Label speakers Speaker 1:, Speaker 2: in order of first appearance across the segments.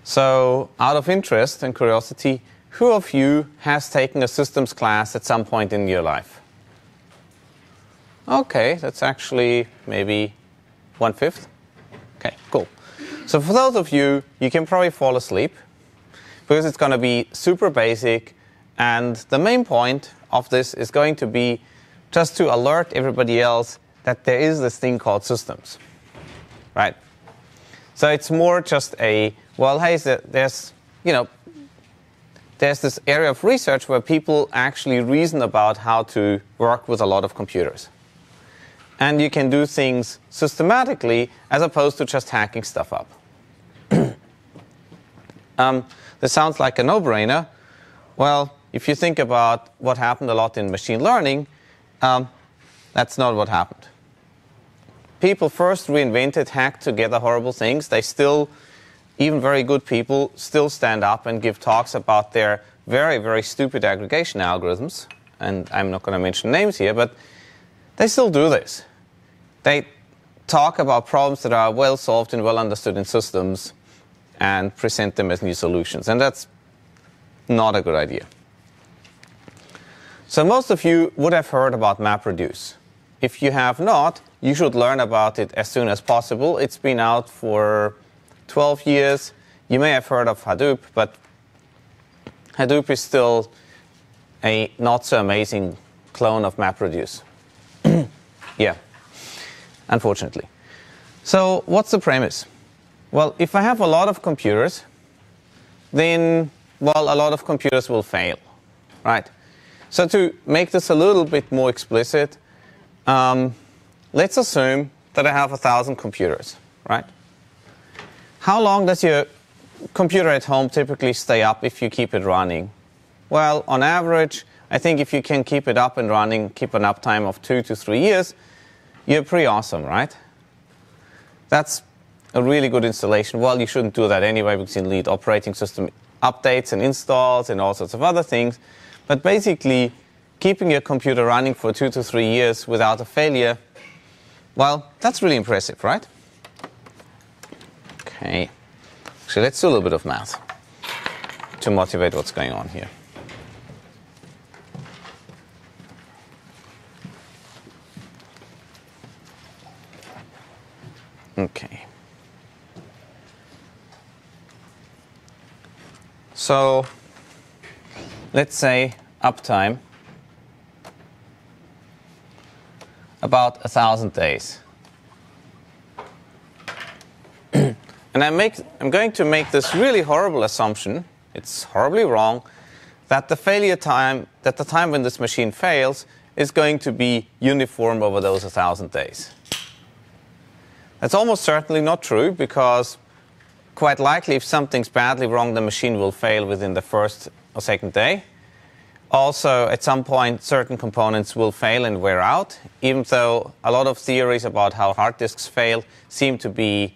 Speaker 1: So, out of interest and curiosity, who of you has taken a systems class at some point in your life? Okay, that's actually maybe 1/5. Okay, cool. So for those of you, you can probably fall asleep because it's going to be super basic, and the main point of this is going to be just to alert everybody else that there is this thing called systems, right? So it's more just a, well, hey, there's this area of research where people actually reason about how to work with a lot of computers. And you can do things systematically as opposed to just hacking stuff up. This sounds like a no-brainer. Well, if you think about what happened a lot in machine learning, that's not what happened. People first reinvented, hacked together horrible things. They still, even very good people, still stand up and give talks about their very, very stupid aggregation algorithms. And I'm not going to mention names here, but they still do this. They talk about problems that are well solved and well understood in systems and present them as new solutions. And that's not a good idea. So most of you would have heard about MapReduce. If you have not, you should learn about it as soon as possible. It's been out for 12 years. You may have heard of Hadoop, but Hadoop is still a not so amazing clone of MapReduce. Yeah, unfortunately. So what's the premise? Well, if I have a lot of computers, then, well, a lot of computers will fail, right? So to make this a little bit more explicit, let's assume that I have 1,000 computers, right? How long does your computer at home typically stay up if you keep it running? Well, on average, I think if you can keep it up and running, keep an uptime of 2 to 3 years, you're pretty awesome, right? That's a really good installation. Well, you shouldn't do that anyway because you need operating system updates and installs and all sorts of other things. But basically, keeping your computer running for 2 to 3 years without a failure, well, that's really impressive, right? Okay. Actually, let's do a little bit of math to motivate what's going on here. Okay. So let's say uptime about 1,000 days. And I'm going to make this really horrible assumption, it's horribly wrong, that the failure time, that the time when this machine fails is going to be uniform over those 1,000 days. That's almost certainly not true because quite likely if something's badly wrong, the machine will fail within the first or second day. Also, at some point, certain components will fail and wear out, even though a lot of theories about how hard disks fail seem to be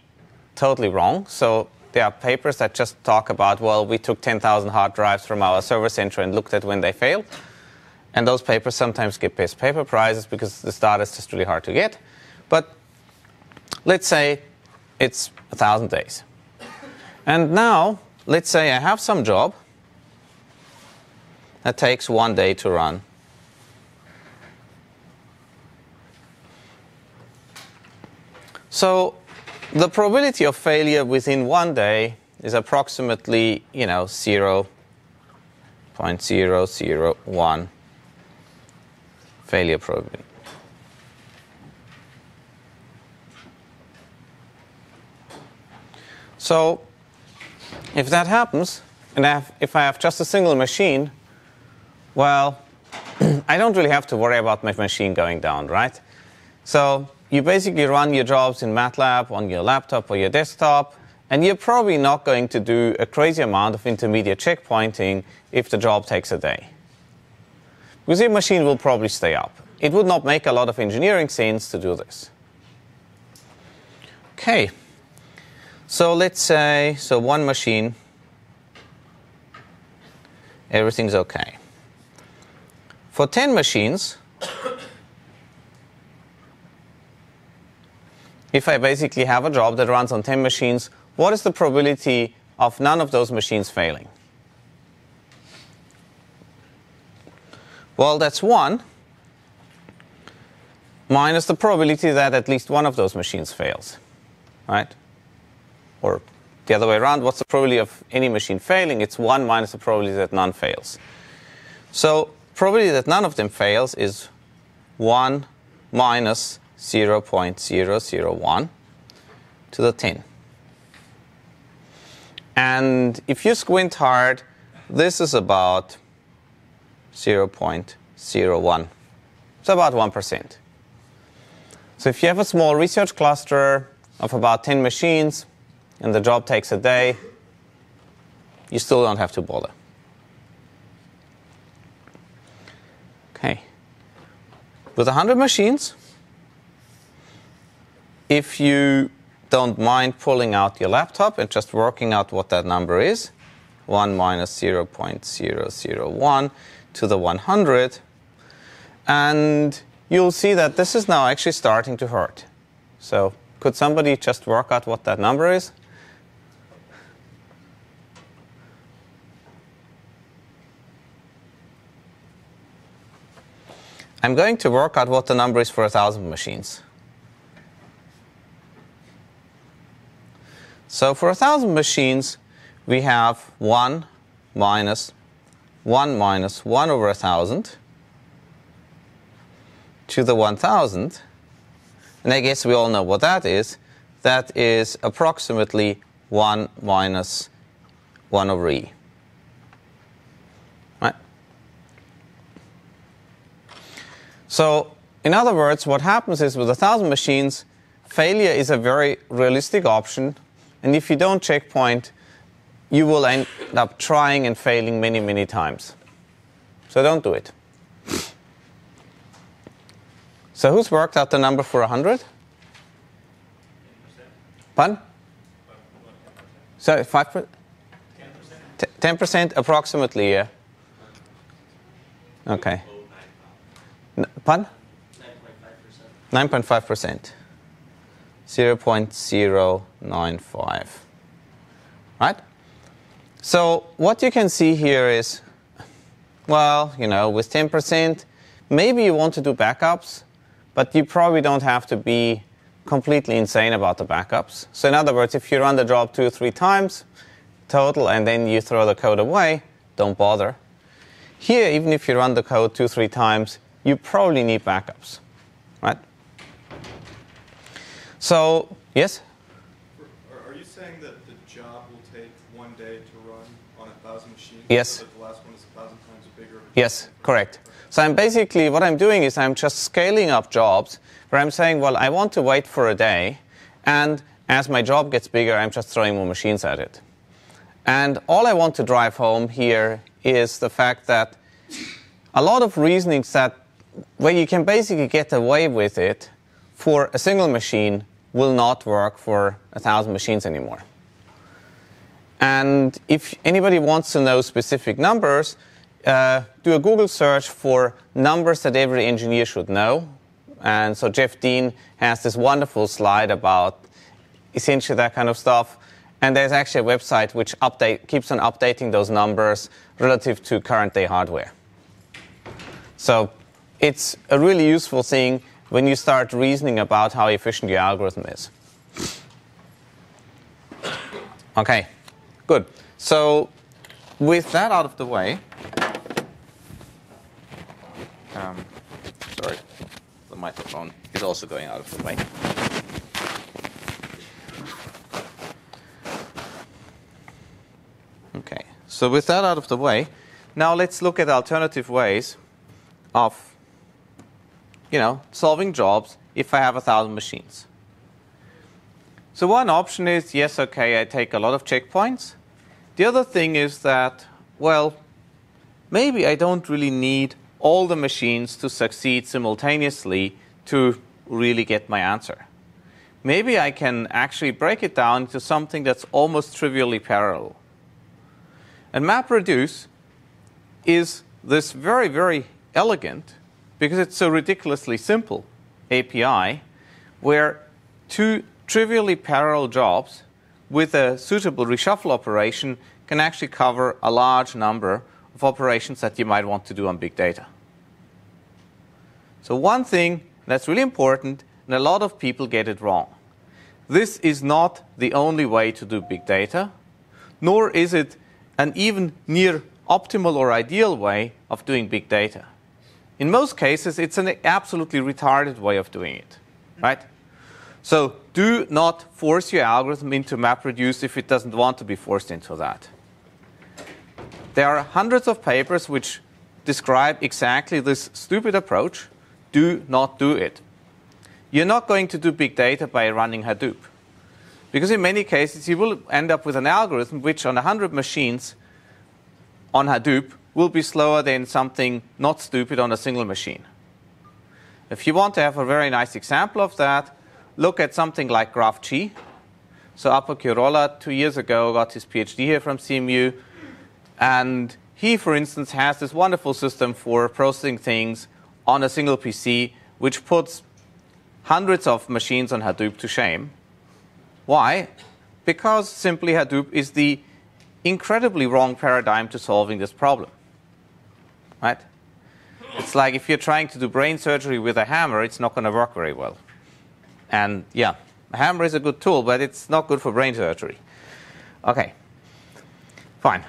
Speaker 1: totally wrong. So there are papers that just talk about, well, we took 10,000 hard drives from our server center and looked at when they failed. And those papers sometimes get best paper prizes because the data is just really hard to get. But let's say it's 1,000 days. And now, let's say I have some job that takes 1 day to run. So the probability of failure within 1 day is approximately, 0.001 failure probability. So if that happens, and if I have just a single machine, well, I don't really have to worry about my machine going down, right? So you basically run your jobs in MATLAB on your laptop or your desktop, and you're probably not going to do a crazy amount of intermediate checkpointing if the job takes a day. Because your machine will probably stay up. It would not make a lot of engineering sense to do this. Okay. So let's say, one machine, everything's okay. For 10 machines, if I basically have a job that runs on 10 machines, what is the probability of none of those machines failing? Well, that's 1 minus the probability that at least one of those machines fails, right? Or the other way around, what's the probability of any machine failing? It's 1 minus the probability that none fails. So probability that none of them fails is 1 minus 0.001 to the 10. And if you squint hard, this is about 0.01. It's about 1%. So if you have a small research cluster of about 10 machines, and the job takes a day, you still don't have to bother. Okay. With 100 machines, if you don't mind pulling out your laptop and just working out what that number is, 1 minus 0.001 to the 100, and you'll see that this is now actually starting to hurt. So could somebody just work out what that number is? I'm going to work out what the number is for 1,000 machines. So for 1,000 machines, we have 1 minus 1 minus 1 over 1,000 to the 1,000. And I guess we all know what that is. That is approximately 1 minus 1 over e. Right? So, in other words, what happens is with 1,000 machines, failure is a very realistic option. And if you don't checkpoint, you will end up trying and failing many, many times. So don't do it. So who's worked out the number for 100? 10%. Pardon? Sorry, 5%? 10%? 10% approximately, yeah. Okay. Pardon? 9.5%. 0.095. Right? So what you can see here is, well, you know, with 10%, maybe you want to do backups, but you probably don't have to be completely insane about the backups. So in other words, if you run the job 2 or 3 times total and then you throw the code away, don't bother. Here, even if you run the code 2 or 3 times, you probably need backups, right? So, yes?
Speaker 2: Are you saying that the job will take 1 day to run on 1,000 machines?
Speaker 1: Yes.
Speaker 2: So that the last one is 1,000 times bigger?
Speaker 1: Yes, correct. So I'm basically, what I'm doing is I'm just scaling up jobs where I'm saying, well, I want to wait for a day, and as my job gets bigger, I'm just throwing more machines at it. And all I want to drive home here is the fact that a lot of reasonings where you can basically get away with it for a single machine will not work for 1,000 machines anymore. And if anybody wants to know specific numbers, do a Google search for numbers that every engineer should know. And so Jeff Dean has this wonderful slide about essentially that kind of stuff. And there's actually a website which keeps on updating those numbers relative to current day hardware. So it's a really useful thing when you start reasoning about how efficient your algorithm is. Okay, good. So with that out of the way, sorry, the microphone is also going out of the way. Okay, so with that out of the way, now let's look at alternative ways of solving jobs if I have 1,000 machines. So one option is, yes, okay, I take a lot of checkpoints. The other thing is that, well, maybe I don't really need all the machines to succeed simultaneously to really get my answer. Maybe I can actually break it down into something that's almost trivially parallel. And MapReduce is this very, very elegant, because it's so ridiculously simple, API, where 2 trivially parallel jobs with a suitable reshuffle operation, can actually cover a large number of operations that you might want to do on big data. So one thing that's really important, and a lot of people get it wrong. This is not the only way to do big data, nor is it an even near optimal or ideal way of doing big data. In most cases, it's an absolutely retarded way of doing it, right? So do not force your algorithm into MapReduce if it doesn't want to be forced into that. There are hundreds of papers which describe exactly this stupid approach. Do not do it. You're not going to do big data by running Hadoop. Because in many cases, you will end up with an algorithm which on 100 machines on Hadoop will be slower than something not stupid on a single machine. If you want to have a very nice example of that, look at something like GraphG. So Apo Kirola 2 years ago got his PhD here from CMU. And he, for instance, has this wonderful system for processing things on a single PC, which puts hundreds of machines on Hadoop to shame. Why? Because simply Hadoop is the incredibly wrong paradigm to solving this problem. Right? It's like if you're trying to do brain surgery with a hammer, it's not going to work very well. And yeah, a hammer is a good tool, but it's not good for brain surgery. Okay. Fine.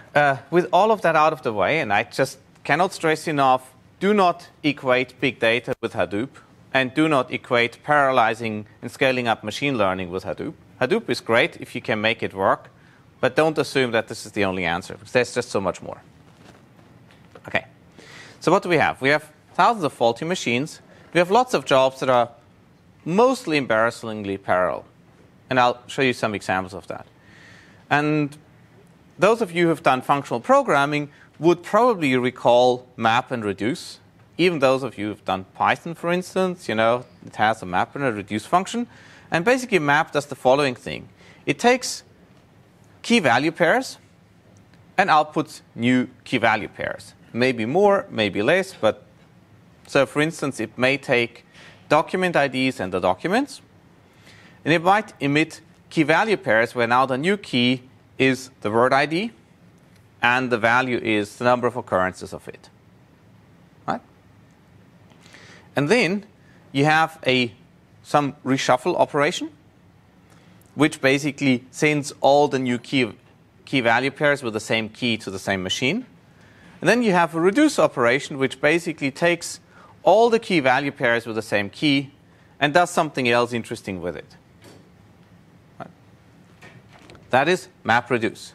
Speaker 1: With all of that out of the way, and I just cannot stress enough, do not equate big data with Hadoop, and do not equate parallelizing and scaling up machine learning with Hadoop. Hadoop is great if you can make it work, but don't assume that this is the only answer, because there's just so much more. Okay. So what do we have? We have thousands of faulty machines. We have lots of jobs that are mostly embarrassingly parallel. And I'll show you some examples of that. And those of you who have done functional programming would probably recall map and reduce. Even those of you who have done Python, for instance, it has a map and a reduce function. And basically, map does the following thing. It takes key value pairs and outputs new key value pairs. Maybe more, maybe less, but so for instance, it may take document IDs and the documents, and it might emit key value pairs where now the new key is the word ID, and the value is the number of occurrences of it. Right? And then you have some reshuffle operation, which basically sends all the new key value pairs with the same key to the same machine. And then you have a reduce operation, which basically takes all the key value pairs with the same key and does something else interesting with it. Right? That is MapReduce.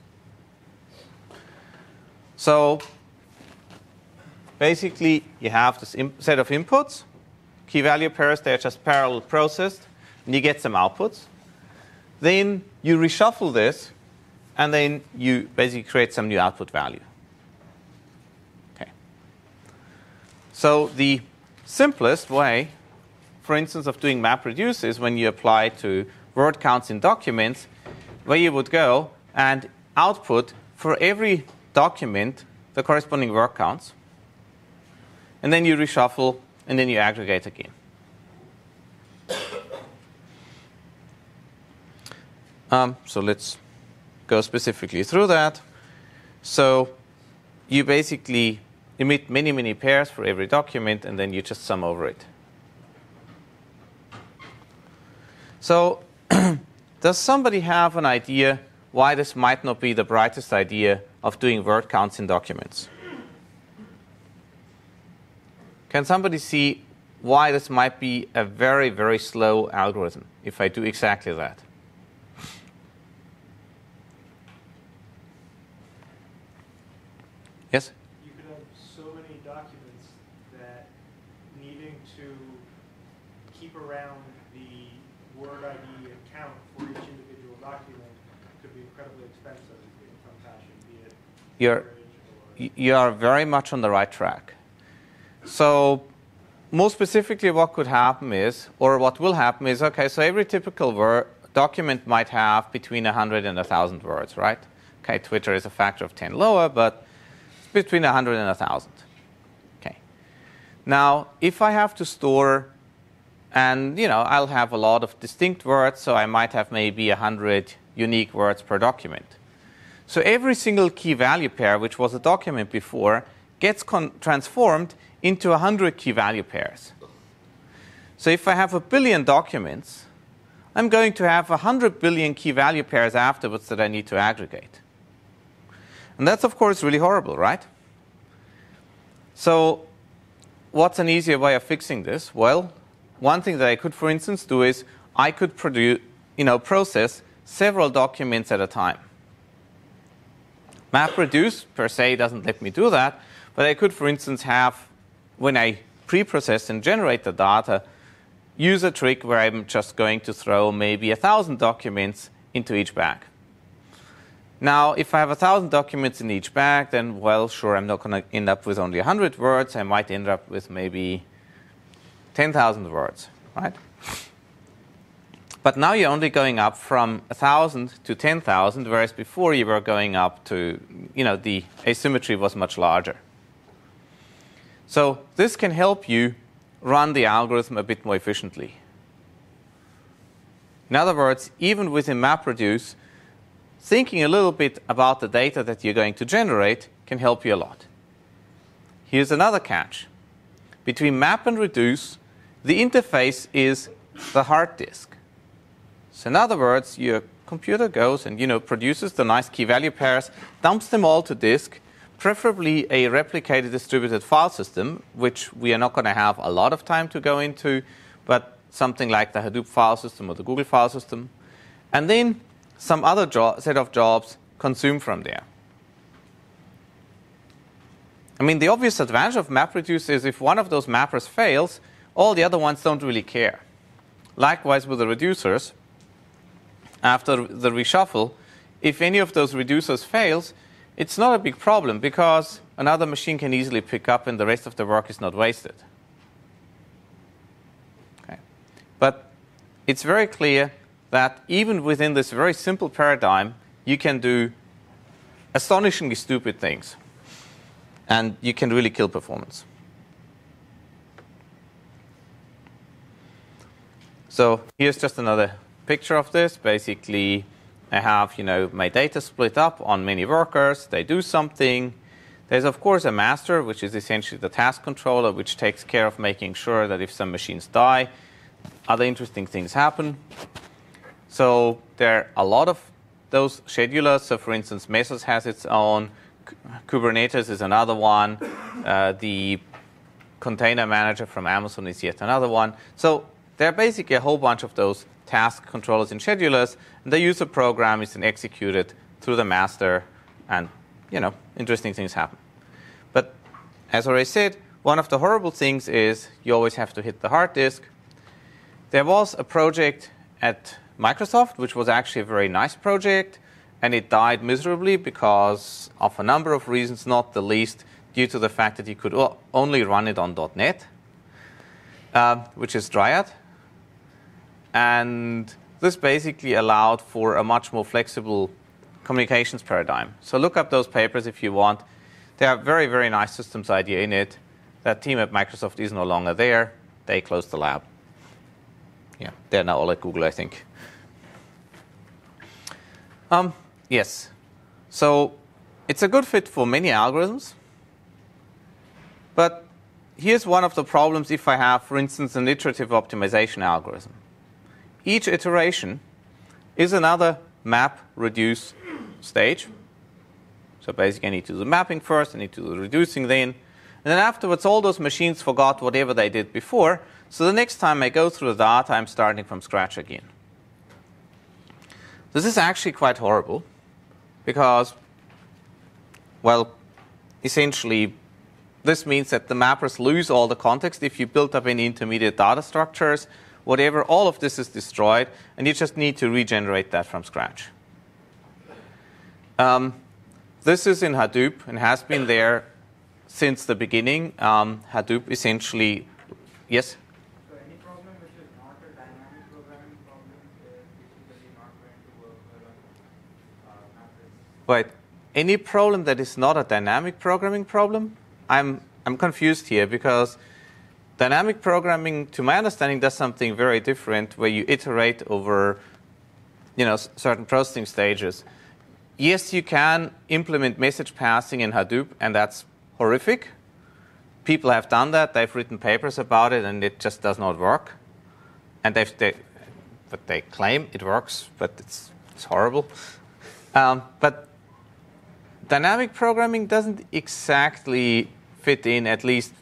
Speaker 1: So basically, you have this set of inputs, key value pairs, they're just parallel processed, and you get some outputs. Then you reshuffle this, and then you basically create some new output value. Okay. So the simplest way, for instance, of doing MapReduce is when you apply to word counts in documents, where you would go and output for every document the corresponding word counts. And then you reshuffle, and then you aggregate again. So let's go specifically through that. So you basically emit many, many pairs for every document, and then you just sum over it. So does somebody have an idea why this might not be the brightest idea of doing word counts in documents? Can somebody see why this might be a very, very slow algorithm if I do exactly that? Yes?
Speaker 3: You could have so many documents that needing to keep around the word ID and count for each individual document could be incredibly expensive in some fashion, be it
Speaker 1: you are very much on the right track. So more specifically, what could happen is, or what will happen is, okay, so every typical document might have between 100 and 1,000 words, right? Okay, Twitter is a factor of 10 lower, but it's between 100 and 1,000. Okay. Now, if I have to store, and I'll have a lot of distinct words, so I might have maybe 100 unique words per document. So every single key value pair, which was a document before, gets transformed into 100 key value pairs. So if I have 1 billion documents, I'm going to have 100 billion key value pairs afterwards that I need to aggregate. And that's, of course, really horrible, right? So what's an easier way of fixing this? Well, one thing that I could, for instance, do is I could process several documents at a time. MapReduce, per se, doesn't let me do that, but I could, for instance, have, when I pre-process and generate the data, use a trick where I'm just going to throw maybe 1,000 documents into each bag. Now, if I have 1,000 documents in each bag, then, well, sure, I'm not going to end up with only 100 words. I might end up with maybe 10,000 words, right? But now you're only going up from 1,000 to 10,000, whereas before you were going up to, the asymmetry was much larger. So this can help you run the algorithm a bit more efficiently. In other words, even within MapReduce, thinking a little bit about the data that you're going to generate can help you a lot. Here's another catch. Between map and reduce, the interface is the hard disk. So in other words, your computer goes and produces the nice key value pairs, dumps them all to disk, preferably a replicated distributed file system, which we are not going to have a lot of time to go into, but something like the Hadoop file system or the Google file system. And then some other set of jobs consume from there. I mean, the obvious advantage of MapReduce is if one of those mappers fails, all the other ones don't really care. Likewise with the reducers, after the reshuffle, if any of those reducers fails, it's not a big problem because another machine can easily pick up and the rest of the work is not wasted. Okay. But it's very clear that even within this very simple paradigm, you can do astonishingly stupid things. And you can really kill performance. So here's just another picture of this. Basically, I have my data split up on many workers. They do something. There's, of course, a master, which is essentially the task controller, which takes care of making sure that if some machines die, other interesting things happen. So there are a lot of those schedulers. So for instance, Mesos has its own. Kubernetes is another one. The container manager from Amazon is yet another one. So there are basically a whole bunch of those task controllers and schedulers. And the user program is then executed through the master. And, interesting things happen. But as I already said, one of the horrible things is you always have to hit the hard disk. There was a project at Microsoft, which was actually a very nice project, and it died miserably because of a number of reasons, not the least due to the fact that you could only run it on .NET, which is Dryad. And this basically allowed for a much more flexible communications paradigm. So look up those papers if you want. They have very, very nice systems idea in it. That team at Microsoft is no longer there. They closed the lab. Yeah, they're now all at Google, I think. Yes. So it's a good fit for many algorithms. But here's one of the problems if I have, for instance, an iterative optimization algorithm. Each iteration is another map-reduce stage. So basically, I need to do the mapping first. I need to do the reducing then. And then afterwards, all those machines forgot whatever they did before. So the next time I go through the data, I'm starting from scratch again. This is actually quite horrible because, well, essentially, this means that the mappers lose all the context. If you build up any intermediate data structures, whatever, all of this is destroyed, and you just need to regenerate that from scratch. This is in Hadoop and has been there since the beginning. Hadoop essentially, yes?
Speaker 4: So any problem which is not a dynamic programming problem is basically not going to work well on MapReduce.
Speaker 1: Wait, any problem that is not a dynamic programming problem? I'm confused here because dynamic programming, to my understanding, does something very different where you iterate over certain processing stages. Yes, you can implement message passing in Hadoop, and that's horrific. People have done that. They've written papers about it, and it just does not work. And they claim it works, but it's horrible. But dynamic programming doesn't exactly fit in, at least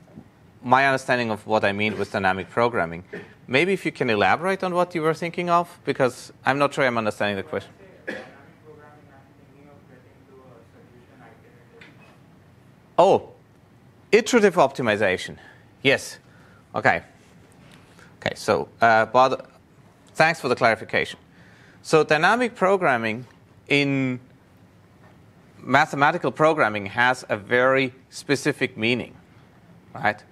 Speaker 1: my understanding of what I mean with dynamic programming. Maybe if you can elaborate on what you were thinking of, because I'm not sure I'm understanding the question.
Speaker 4: Dynamic programming, I'm thinking of getting to a solution iterative.
Speaker 1: Oh, iterative optimization. Yes. Okay. Okay, so thanks for the clarification. So dynamic programming in mathematical programming has a very specific meaning, right?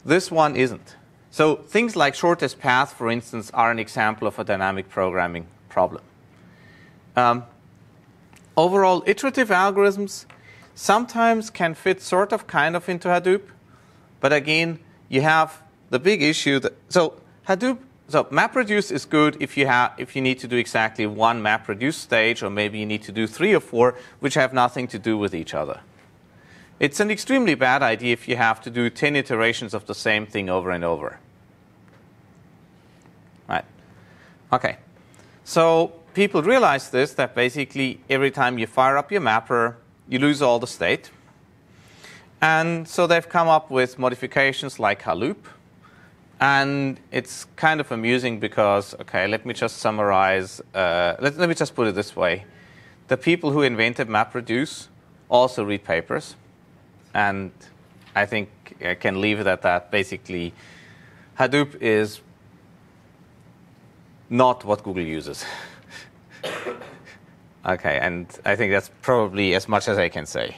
Speaker 1: This one isn't. So things like shortest path, for instance, are an example of a dynamic programming problem. Overall, iterative algorithms sometimes can fit sort of kind of into Hadoop, but again, you have the big issue that so MapReduce is good if you need to do exactly one MapReduce stage, or maybe you need to do 3 or 4 which have nothing to do with each other. It's an extremely bad idea if you have to do 10 iterations of the same thing over and over. Right. Okay. So people realize this, that basically every time you fire up your mapper, you lose all the state. And so they've come up with modifications like Hadoop. And it's kind of amusing because, okay, let me just summarize. Let me just put it this way. The people who invented MapReduce also read papers. And I think I can leave it at that. Basically, Hadoop is not what Google uses. Okay, and I think that's probably as much as I can say.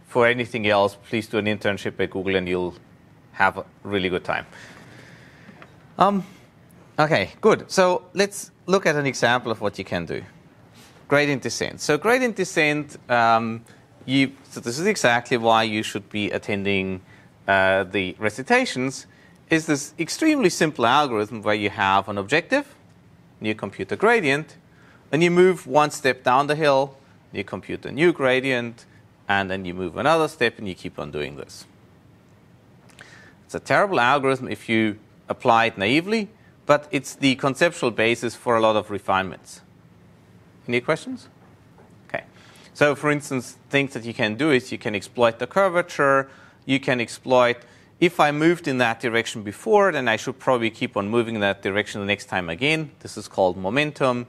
Speaker 1: For anything else, please do an internship at Google and you'll have a really good time. Okay, good. So let's look at an example of what you can do. Gradient descent. So gradient descent, so this is exactly why you should be attending the recitations, is this extremely simple algorithm where you have an objective, you compute a gradient, and you move one step down the hill, you compute a new gradient, and then you move another step, and you keep on doing this. It's a terrible algorithm if you apply it naively, but it's the conceptual basis for a lot of refinements. Any questions? Okay. So, for instance, things that you can do is you can exploit the curvature. You can exploit, if I moved in that direction before, then I should probably keep on moving in that direction the next time again. This is called momentum.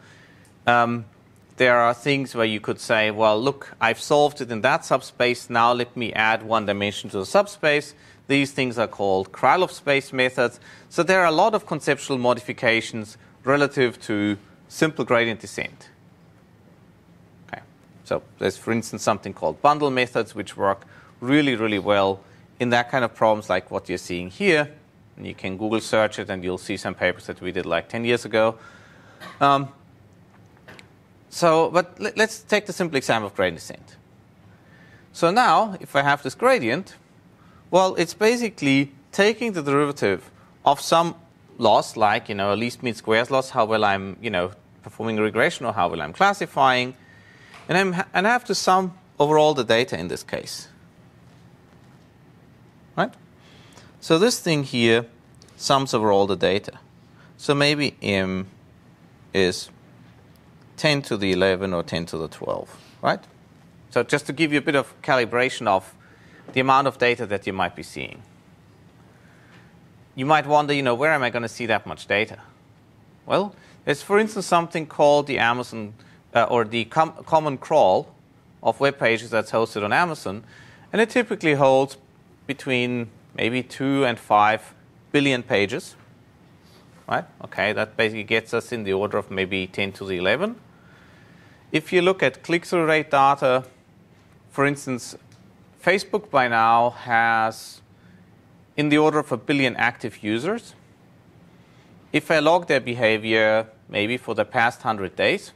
Speaker 1: There are things where you could say, well, look, I've solved it in that subspace. Now let me add one dimension to the subspace. These things are called Krylov space methods. So there are a lot of conceptual modifications relative to simple gradient descent. Okay. So there's, for instance, something called bundle methods, which work really, really well in that kind of problems like what you're seeing here. And you can Google search it, and you'll see some papers that we did like 10 years ago. But let's take the simple example of gradient descent. So now, if I have this gradient, well, it's basically taking the derivative of some loss, like a least mean squares loss, how well I'm performing a regression, or how well I'm classifying, and I have to sum over all the data in this case, right? So this thing here sums over all the data. So maybe m is 10 to the 11 or 10 to the 12, right? So just to give you a bit of calibration of the amount of data that you might be seeing. You might wonder, where am I going to see that much data? Well, there's, for instance, something called the Amazon, or the common crawl of web pages that's hosted on Amazon, and it typically holds between maybe 2 and 5 billion pages, right? Okay, that basically gets us in the order of maybe 10 to the 11. If you look at click-through rate data, for instance, Facebook by now has in the order of 1 billion active users. If I log their behavior maybe for the past 100 days,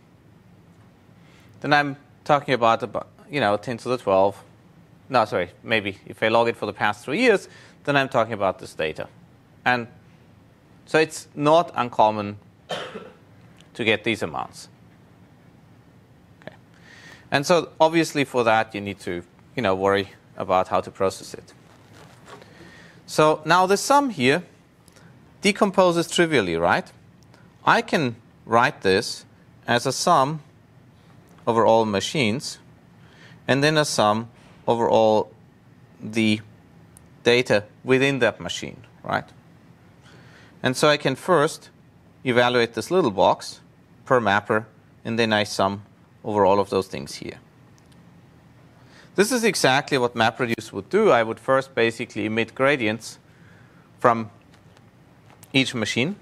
Speaker 1: then I'm talking about 10 to the 12. No, sorry, maybe if I log it for the past 3 years, then I'm talking about this data. And so it's not uncommon to get these amounts. And so obviously for that you need to worry about how to process it. So now the sum here decomposes trivially, right? I can write this as a sum over all machines and then a sum over all the data within that machine, right? And so I can first evaluate this little box per mapper, and then I sum over all of those things here. This is exactly what MapReduce would do. I would first basically emit gradients from each machine,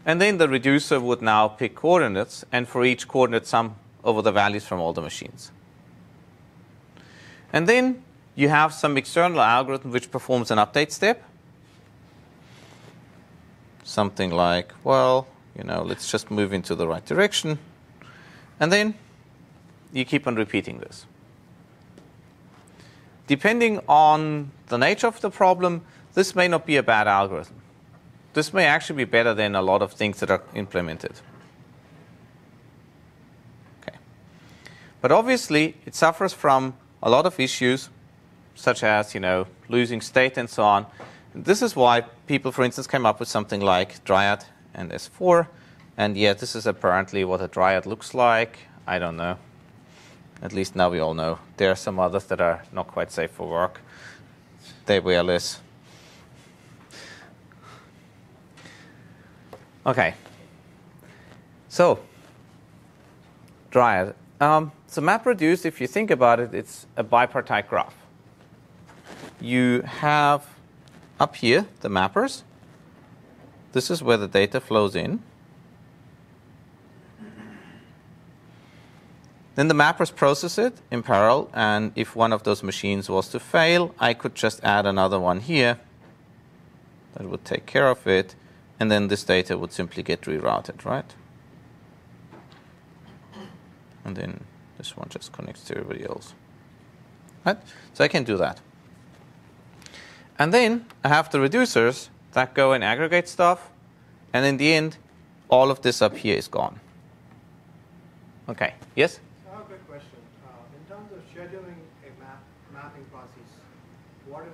Speaker 1: and then the reducer would now pick coordinates, and for each coordinate sum over the values from all the machines. And then you have some external algorithm which performs an update step. Something like, well, let's just move into the right direction. And then you keep on repeating this. Depending on the nature of the problem, this may not be a bad algorithm. This may actually be better than a lot of things that are implemented. Okay. But obviously, it suffers from a lot of issues, such as losing state and so on. This is why people, for instance, came up with something like Dryad and S4. And yet, this is apparently what a Dryad looks like. I don't know. At least now we all know. There are some others that are not quite safe for work. They wear less. Okay. So, Dryad. So MapReduce, if you think about it, it's a bipartite graph. You have up here the mappers. This is where the data flows in. Then the mappers process it in parallel, and if one of those machines was to fail, I could just add another one here that would take care of it, and then this data would simply get rerouted, right? And then this one just connects to everybody else. Right? So I can do that. And then I have the reducers that go and aggregate stuff, and in the end, all of this up here is gone. Okay, yes?
Speaker 3: I have a quick question. In terms of scheduling a mapping process, what if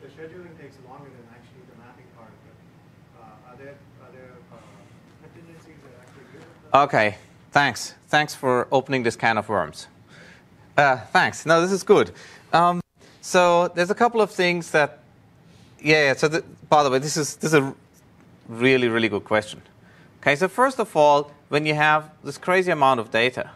Speaker 3: the scheduling takes longer than actually the mapping part of it, are there contingencies that actually give it?
Speaker 1: Okay, thanks. Thanks for opening this can of worms. Thanks. No, this is good. So there's a couple of things that, so by the way, this is a really, really good question. Okay, so first of all, when you have this crazy amount of data,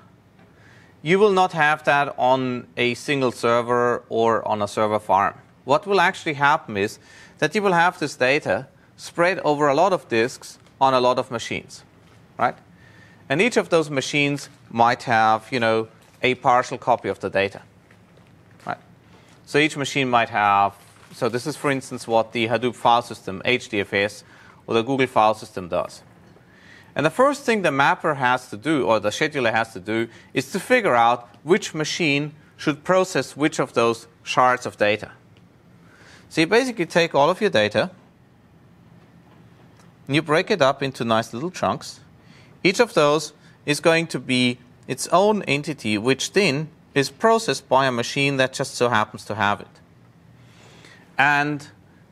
Speaker 1: you will not have that on a single server or on a server farm. What will actually happen is that you will have this data spread over a lot of disks on a lot of machines, right? And each of those machines might have, a partial copy of the data, right? So each machine might have, so this is, for instance, what the Hadoop file system, HDFS, or the Google file system does. And the first thing the mapper has to do, or the scheduler has to do, is to figure out which machine should process which of those shards of data. So you basically take all of your data, and you break it up into nice little chunks. Each of those is going to be its own entity, which then is processed by a machine that just so happens to have it. And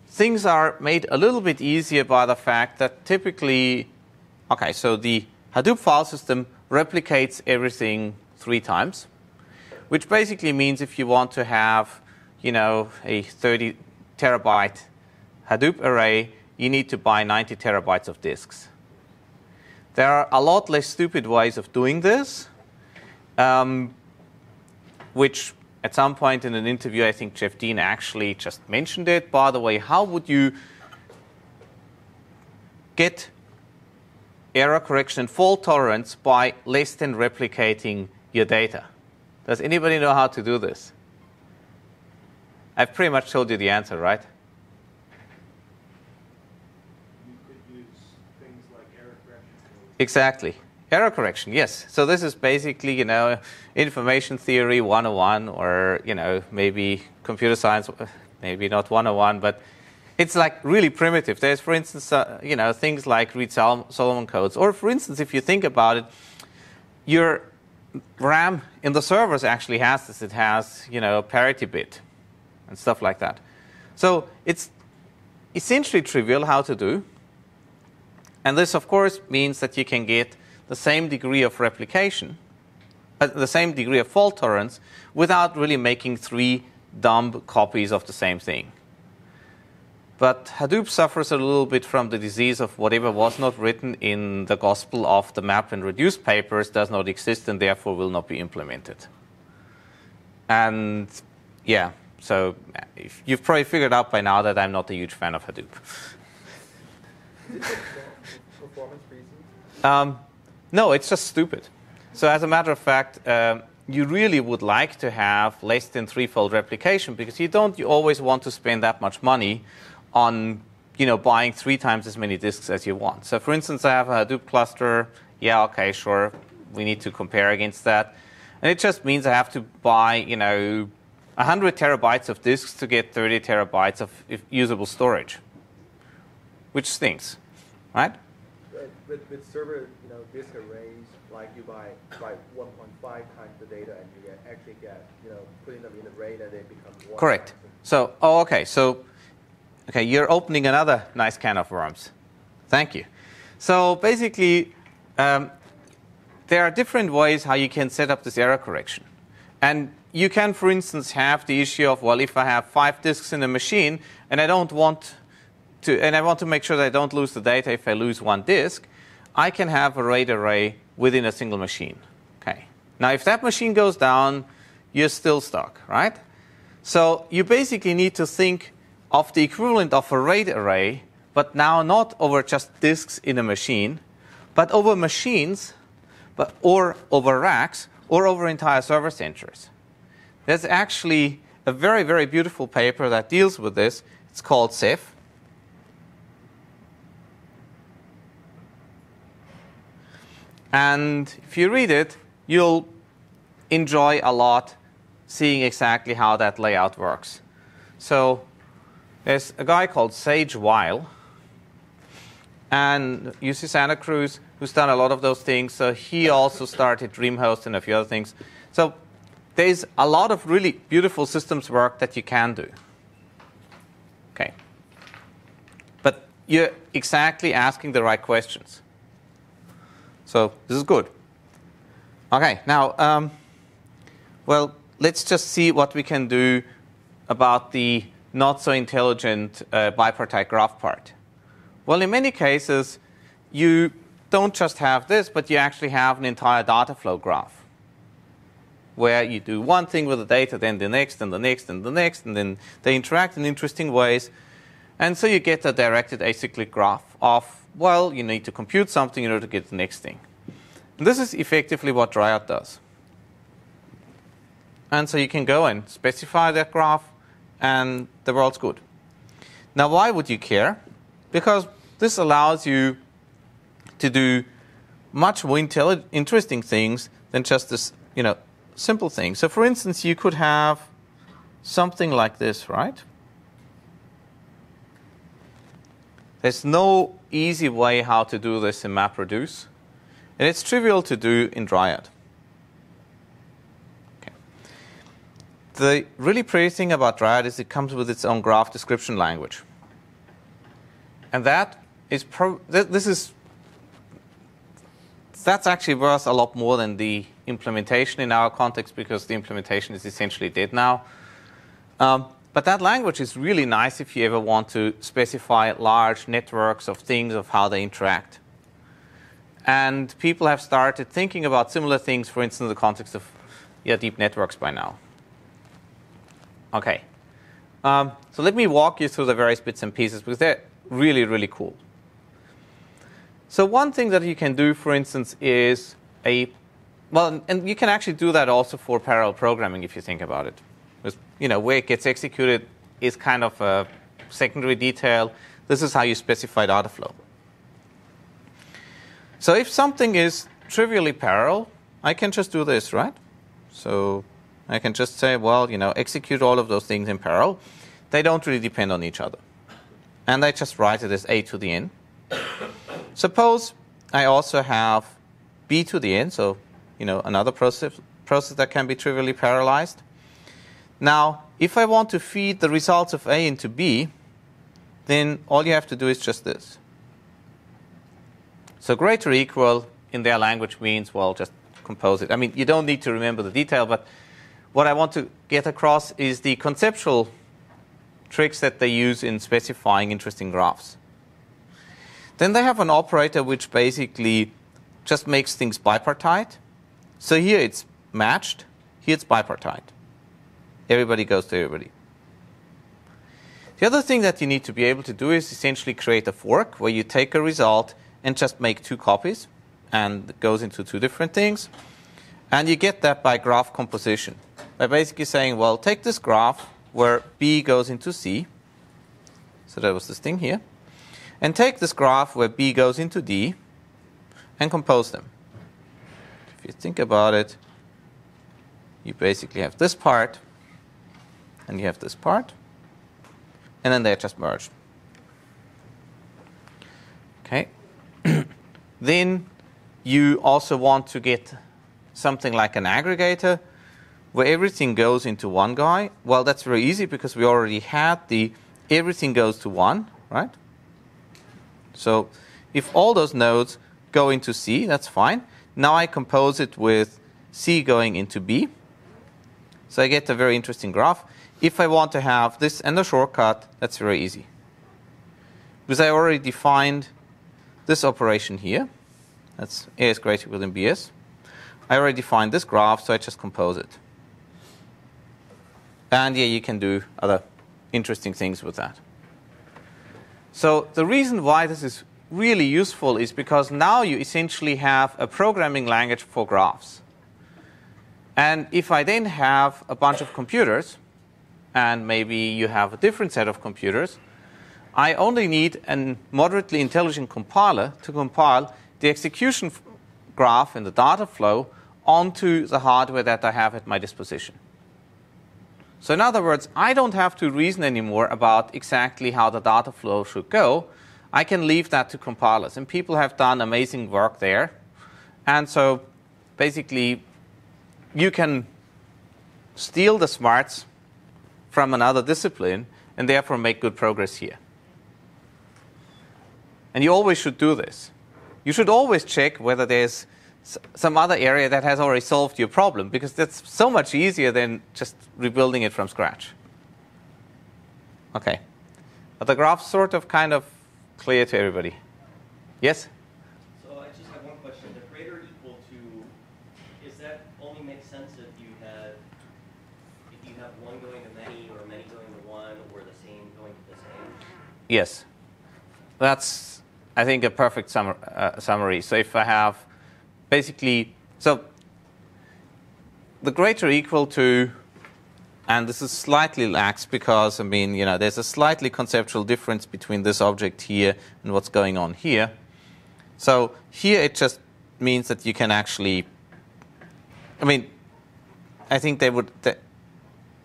Speaker 1: things are made a little bit easier by the fact that typically, okay, so the Hadoop file system replicates everything 3 times, which basically means if you want to have, a 30 terabyte Hadoop array, you need to buy 90 terabytes of disks. There are a lot less stupid ways of doing this, which at some point in an interview, I think Jeff Dean actually just mentioned it. By the way, how would you get error correction and fault tolerance by less than replicating your data? Does anybody know how to do this? I've pretty much told you the answer, right?
Speaker 3: You could use things like error correction.
Speaker 1: Exactly. Error correction, yes. So this is basically, information theory 101, or, maybe computer science, maybe not 101, but it's like really primitive. There's, for instance, things like read Solomon codes. Or, for instance, if you think about it, you're RAM in the servers actually has this. It has, a parity bit and stuff like that. So it's essentially trivial how to do. And this, of course, means that you can get the same degree of replication, the same degree of fault tolerance, without really making 3 dumb copies of the same thing. But Hadoop suffers a little bit from the disease of whatever was not written in the gospel of the MapReduce papers does not exist and therefore will not be implemented. And yeah, so you've probably figured out by now that I'm not a huge fan of Hadoop.
Speaker 2: Performance reasons?
Speaker 1: No, it's just stupid. So as a matter of fact, you really would like to have less than 3-fold replication because you always want to spend that much money on buying 3 times as many disks as you want. So for instance, I have a Hadoop cluster. Yeah, okay, sure. We need to compare against that. And it just means I have to buy 100 terabytes of disks to get 30 terabytes of usable storage, which stinks, right?
Speaker 5: With server, disk arrays, like you buy 1.5 times the data, and you actually get, putting them in an array that they become 1.
Speaker 1: Correct. So, okay, you're opening another nice can of worms. Thank you. So basically, there are different ways how you can set up this error correction. And you can, for instance, have the issue of, well, if I have 5 disks in a machine, and I want to make sure that I don't lose the data if I lose 1 disk, I can have a RAID array within a single machine. Okay. Now, if that machine goes down, you're still stuck, right? So you basically need to think of the equivalent of a RAID array, but now not over just disks in a machine, but over machines, or over racks, or over entire server centers. There's actually a very, very beautiful paper that deals with this. It's called Ceph. And if you read it, you'll enjoy a lot seeing exactly how that layout works. So there's a guy called Sage Weil, and UC Santa Cruz, who's done a lot of those things. So he also started DreamHost and a few other things. So there's a lot of really beautiful systems work that you can do. Okay. But you're exactly asking the right questions. So this is good. Okay, now, well, let's just see what we can do about the not so intelligent bipartite graph part. Well, in many cases, you don't just have this, but you actually have an entire data flow graph where you do one thing with the data, then the next, and the next, and the next, and then they interact in interesting ways. And so you get a directed acyclic graph of, well, you need to compute something in order to get the next thing. And this is effectively what Dryad does. And so you can go and specify that graph, and the world's good. Now, why would you care? Because this allows you to do much more interesting things than just this, simple thing. So, for instance, you could have something like this, right? There's no easy way how to do this in MapReduce, and it's trivial to do in Dryad. Okay. The really pretty thing about Dryad is it comes with its own graph description language. And that is that's actually worth a lot more than the implementation in our context, because the implementation is essentially dead now. But that language is really nice if you ever want to specify large networks of things, of how they interact. And people have started thinking about similar things, for instance, in the context of deep networks by now. Okay. So let me walk you through the various bits and pieces, because they're really, really cool. So one thing that you can do, for instance, is and you can actually do that also for parallel programming if you think about it. Because, where it gets executed is kind of a secondary detail. This is how you specify data flow. So if something is trivially parallel, I can just do this, right? So I can just say, well, execute all of those things in parallel. They don't really depend on each other. And I just write it as a to the n. Suppose I also have b to the n, so, another process that can be trivially parallelized. Now, if I want to feed the results of A into B, then all you have to do is just this. So greater or equal in their language means, well, just compose it. I mean, you don't need to remember the detail, but what I want to get across is the conceptual tricks that they use in specifying interesting graphs. Then they have an operator which basically just makes things bipartite. So here it's matched, here it's bipartite. Everybody goes to everybody. The other thing that you need to be able to do is essentially create a fork where you take a result and just make 2 copies, and it goes into 2 different things. And you get that by graph composition. By basically saying, well, take this graph where B goes into C. So that was this thing here. And take this graph where B goes into D and compose them. If you think about it, you basically have this part and you have this part. And then they're just merged. Okay. Then you also want to get something like an aggregator where everything goes into one guy. Well, that's very easy because we already had the everything goes to 1, right? So if all those nodes go into C, that's fine. Now I compose it with C going into B. So I get a very interesting graph. If I want to have this and a shortcut, that's very easy. Because I already defined this operation here. That's A is greater than BS. I already defined this graph, so I just compose it. And yeah, you can do other interesting things with that. So the reason why this is really useful is because now you essentially have a programming language for graphs. And if I then have a bunch of computers, and maybe you have a different set of computers, I only need a moderately intelligent compiler to compile the execution graph and the data flow onto the hardware that I have at my disposition. So in other words, I don't have to reason anymore about exactly how the data flow should go. I can leave that to compilers. And people have done amazing work there. And so basically, you can steal the smarts from another discipline and therefore make good progress here. And you always should do this. You should always check whether there's some other area that has already solved your problem, because that's so much easier than just rebuilding it from scratch. Okay. Are the graphs sort of kind of clear to everybody? Yes?
Speaker 6: So I just have one question. The greater equal to, is that only makes sense if you have one going to many or many going to one, or the same going to the same?
Speaker 1: Yes. That's, I think, a perfect summary. So if I have basically, so the greater equal to, and this is slightly lax because, I mean, there's a slightly conceptual difference between this object here and what's going on here. So here it just means that you can actually, I mean, I think they would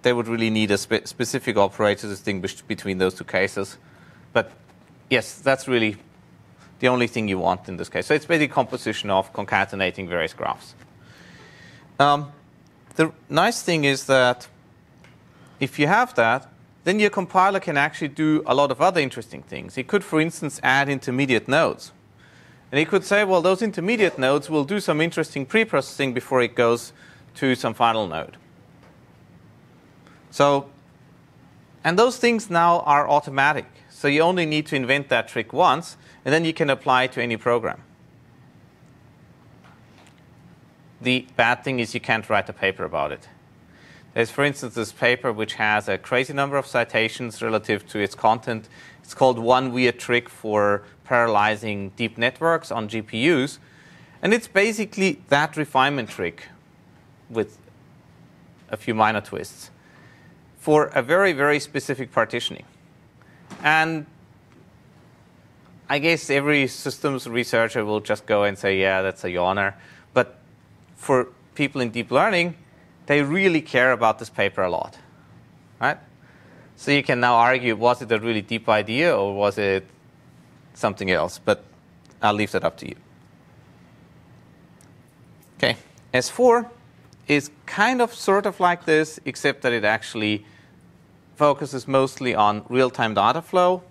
Speaker 1: really need a specific operator to distinguish between those 2 cases. But yes, that's really the only thing you want in this case. So it's basically a composition of concatenating various graphs. The nice thing is that if you have that, then your compiler can actually do a lot of other interesting things. It could, for instance, add intermediate nodes. And it could say, well, those intermediate nodes will do some interesting pre-processing before it goes to some final node. So, and those things now are automatic. So you only need to invent that trick once, and then you can apply it to any program. The bad thing is you can't write a paper about it. There's, for instance, this paper which has a crazy number of citations relative to its content. It's called One Weird Trick for Parallelizing Deep Networks on GPUs. And it's basically that refinement trick with a few minor twists for a very, very specific partitioning. And I guess every systems researcher will just go and say, yeah, that's a yawner. But for people in deep learning, they really care about this paper a lot, right? So you can now argue, was it a really deep idea or was it something else? But I'll leave that up to you. Okay, S4 is kind of sort of like this, except that it actually focuses mostly on real-time data flow.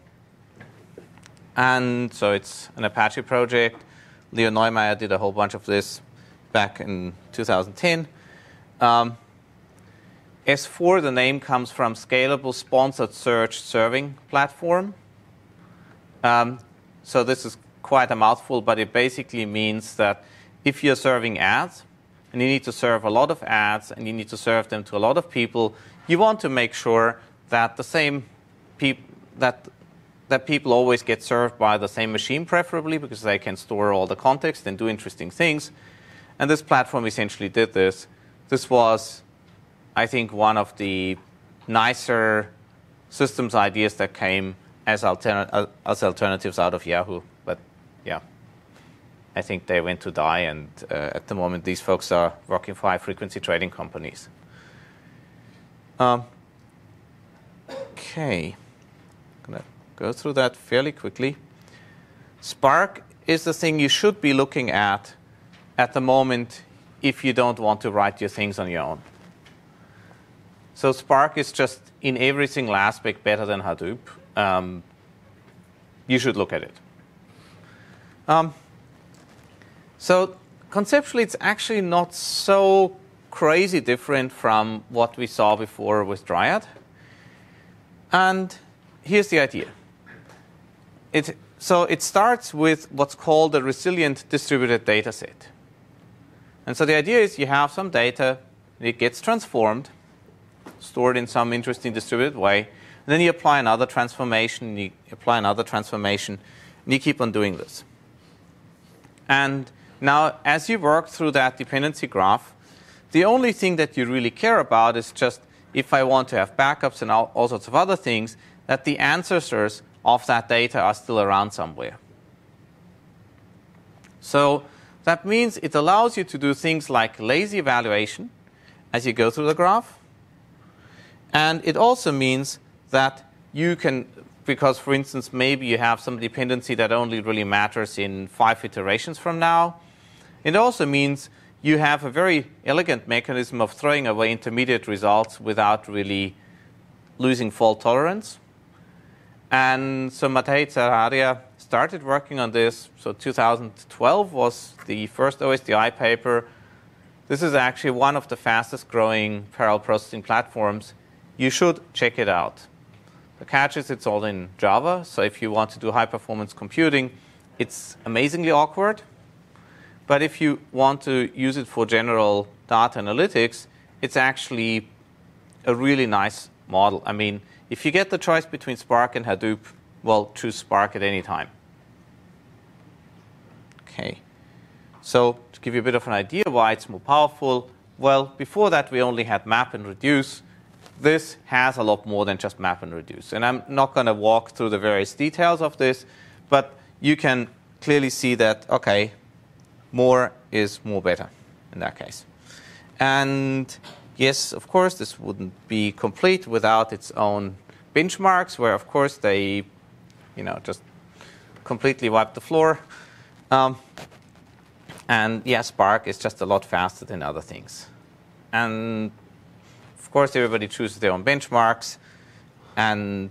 Speaker 1: And so it's an Apache project. Leo Neumeier did a whole bunch of this back in 2010. S4, the name comes from Scalable Sponsored Search Serving Platform. So this is quite a mouthful, but it basically means that if you're serving ads, and you need to serve a lot of ads, and you need to serve them to a lot of people, you want to make sure that the same that people always get served by the same machine, preferably, because they can store all the context and do interesting things. And this platform essentially did this. This was, I think, one of the nicer systems ideas that came as alternatives out of Yahoo. But yeah, I think they went to die, and at the moment these folks are working for high-frequency trading companies. Okay, I'm going to go through that fairly quickly. Spark is the thing you should be looking at the moment if you don't want to write your things on your own. So Spark is just in every single aspect better than Hadoop. You should look at it. So conceptually, it's actually not so crazy different from what we saw before with Dryad. And here's the idea. So it starts with what's called a resilient distributed data set. And so the idea is you have some data, it gets transformed, stored in some interesting distributed way, and then you apply another transformation, you apply another transformation, and you keep on doing this. And now, as you work through that dependency graph, the only thing that you really care about is just if I want to have backups and all sorts of other things, that the ancestors of that data are still around somewhere. So that means it allows you to do things like lazy evaluation as you go through the graph. And it also means that you can, because for instance, maybe you have some dependency that only really matters in 5 iterations from now. It also means you have a very elegant mechanism of throwing away intermediate results without really losing fault tolerance. And so Matej Zararia started working on this. So 2012 was the first OSDI paper. This is actually one of the fastest growing parallel processing platforms. You should check it out. The catch is it's all in Java. So if you want to do high performance computing, it's amazingly awkward. But if you want to use it for general data analytics, it's actually a really nice model. I mean, if you get the choice between Spark and Hadoop, well, choose Spark at any time. Okay. So to give you a bit of an idea why it's more powerful, well, before that we only had map and reduce. This has a lot more than just map and reduce. And I'm not going to walk through the various details of this, but you can clearly see that, okay, more is more better in that case. And yes, of course, this wouldn't be complete without its own benchmarks, where, of course, they, just completely wipe the floor. And yeah, Spark is just a lot faster than other things. And of course, everybody chooses their own benchmarks. And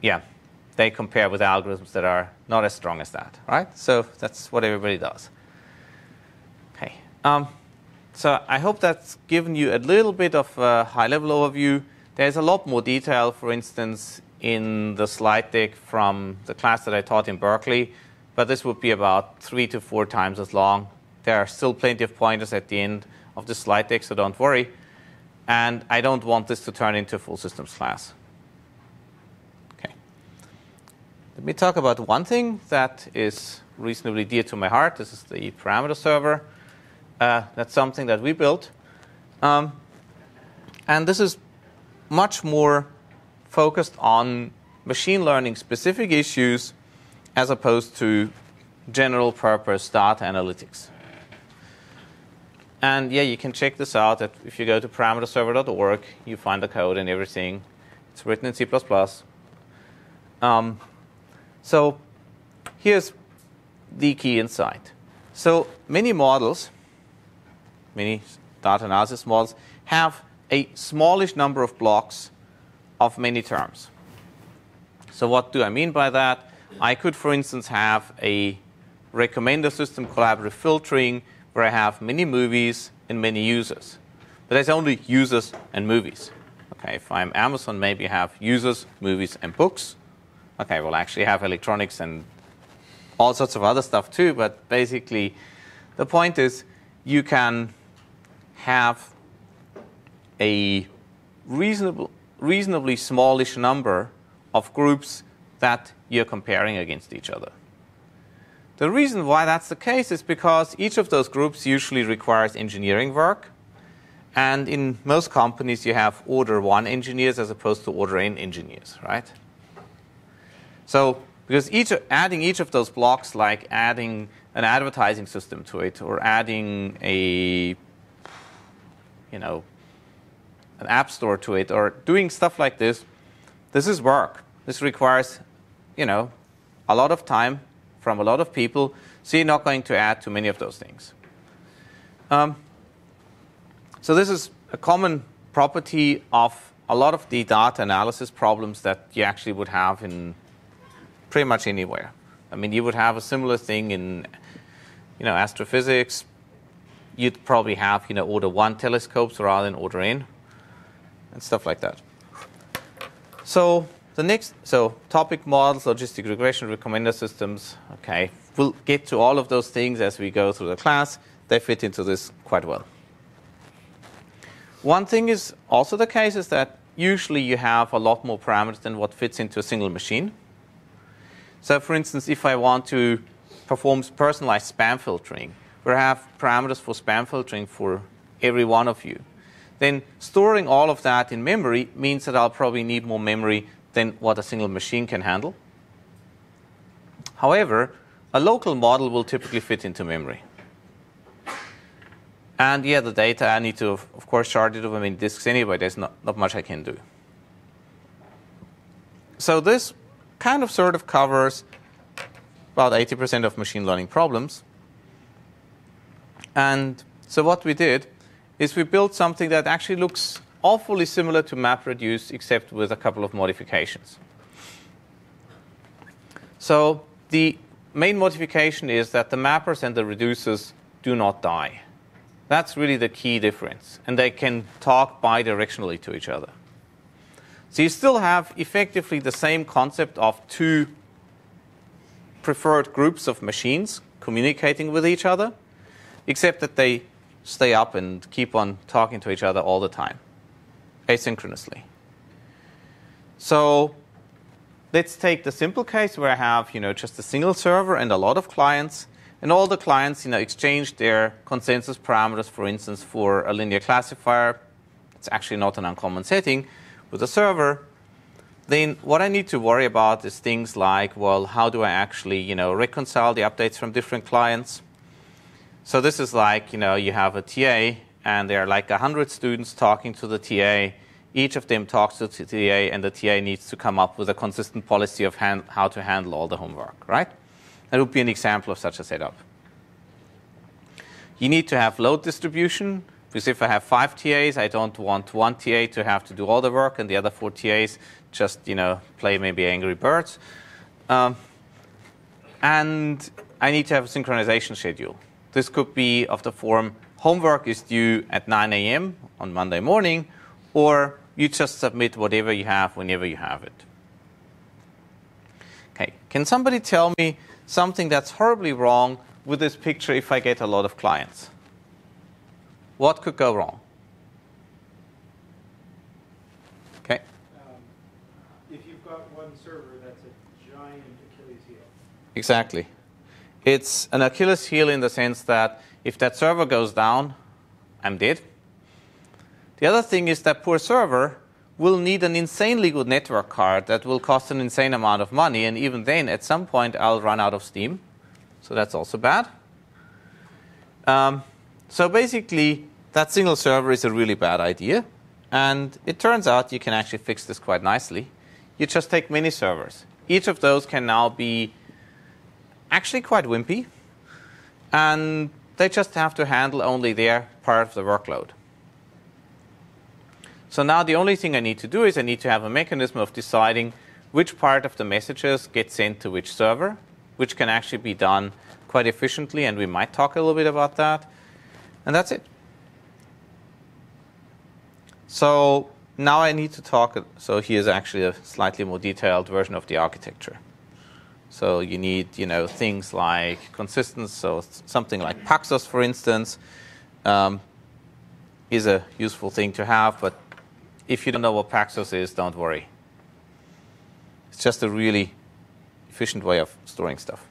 Speaker 1: yeah, they compare with algorithms that are not as strong as that, right? So that's what everybody does. Okay. So I hope that's given you a little bit of a high-level overview. There's a lot more detail, for instance, in the slide deck from the class that I taught in Berkeley, but this would be about 3 to 4 times as long. There are still plenty of pointers at the end of the slide deck, so don't worry. And I don't want this to turn into a full systems class. Okay. Let me talk about one thing that is reasonably dear to my heart. This is the parameter server. That's something that we built. And this is much more focused on machine learning specific issues as opposed to general purpose data analytics. And yeah, you can check this out. If you go to parameterserver.org, you find the code and everything. It's written in C++. So here's the key insight. So many models many data analysis models, have a smallish number of blocks of many terms. So what do I mean by that? I could, for instance, have a recommender system collaborative filtering where I have many movies and many users. But there's only users and movies. Okay, if I'm Amazon, maybe I have users, movies, and books. Okay, well, actually I have electronics and all sorts of other stuff too, but basically the point is you can have a reasonably smallish number of groups that you're comparing against each other. The reason why that's the case is because each of those groups usually requires engineering work. And in most companies, you have order 1 engineers as opposed to order n engineers, right? So because adding each of those blocks, like adding an advertising system to it or adding an app store to it or doing stuff like this, this is work. This requires, a lot of time from a lot of people, so you're not going to add too many of those things. So this is a common property of a lot of the data analysis problems that you actually would have in pretty much anywhere. I mean, you would have a similar thing in, astrophysics. You'd probably have, order 1 telescopes rather than order n, and stuff like that. So topic models, logistic regression, recommender systems. Okay, we'll get to all of those things as we go through the class. They fit into this quite well. One thing is also the case is that usually you have a lot more parameters than what fits into a single machine. So for instance, if I want to perform personalized spam filtering, where I have parameters for spam filtering for every one of you, then storing all of that in memory means that I'll probably need more memory than what a single machine can handle. However, a local model will typically fit into memory. And yeah, the data I need to, of course, shard it over many disks anyway. There's not much I can do. So this kind of sort of covers about 80% of machine learning problems. And so what we did is we built something that actually looks awfully similar to MapReduce, except with a couple of modifications. So the main modification is that the mappers and the reducers do not die. That's really the key difference. And they can talk bidirectionally to each other. So you still have effectively the same concept of 2 preferred groups of machines communicating with each other, except that they stay up and keep on talking to each other all the time, asynchronously. So let's take the simple case where I have just a single server and a lot of clients. And all the clients exchange their consensus parameters, for instance, for a linear classifier. It's actually not an uncommon setting with a server. Then what I need to worry about is things like, well, how do I actually reconcile the updates from different clients? So this is like, you have a TA, and there are like 100 students talking to the TA. Each of them talks to the TA, and the TA needs to come up with a consistent policy of how to handle all the homework, right? That would be an example of such a setup. You need to have load distribution, because if I have 5 TAs, I don't want one TA to have to do all the work, and the other 4 TAs just play maybe Angry Birds. And I need to have a synchronization schedule. This could be of the form, homework is due at 9 a.m. on Monday morning, or you just submit whatever you have whenever you have it. Okay, can somebody tell me something that's horribly wrong with this picture if I get a lot of clients? What could go wrong? Okay.
Speaker 3: If you've got one server, that's a giant Achilles heel.
Speaker 1: Exactly. It's an Achilles heel in the sense that if that server goes down, I'm dead. The other thing is that poor server will need an insanely good network card that will cost an insane amount of money, and even then, at some point, I'll run out of steam. So that's also bad. So basically, that single server is a really bad idea. And it turns out you can actually fix this quite nicely. You just take many servers. Each of those can now be actually quite wimpy. And they just have to handle only their part of the workload. So now the only thing I need to do is I need to have a mechanism of deciding which part of the messages get sent to which server, which can actually be done quite efficiently, and we might talk a little bit about that. And that's it. So now I need to talk. So here's actually a slightly more detailed version of the architecture. So you need, things like consistency. So something like Paxos, for instance, is a useful thing to have. But if you don't know what Paxos is, don't worry. It's just a really efficient way of storing stuff.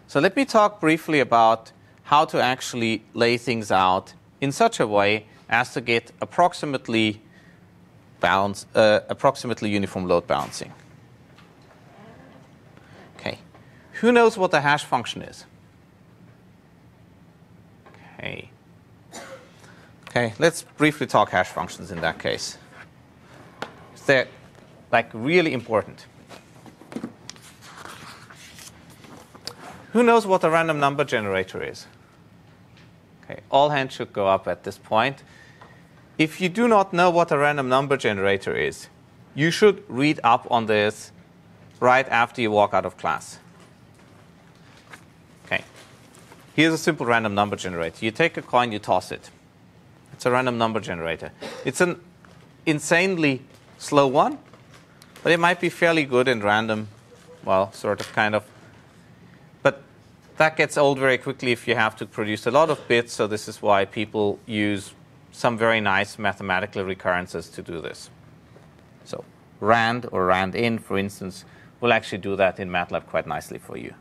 Speaker 1: So let me talk briefly about how to actually lay things out in such a way as to get approximately uniform load balancing. Okay, who knows what a hash function is? Okay, let's briefly talk hash functions in that case. They're really important. Who knows what a random number generator is? Okay, all hands should go up at this point. If you do not know what a random number generator is, you should read up on this right after you walk out of class. Okay, here's a simple random number generator. You take a coin, you toss it. It's a random number generator. It's an insanely slow one, but it might be fairly good and random, well, sort of, kind of. But that gets old very quickly if you have to produce a lot of bits, so this is why people use some very nice mathematical recurrences to do this. So rand or rand-in, for instance, will actually do that in MATLAB quite nicely for you.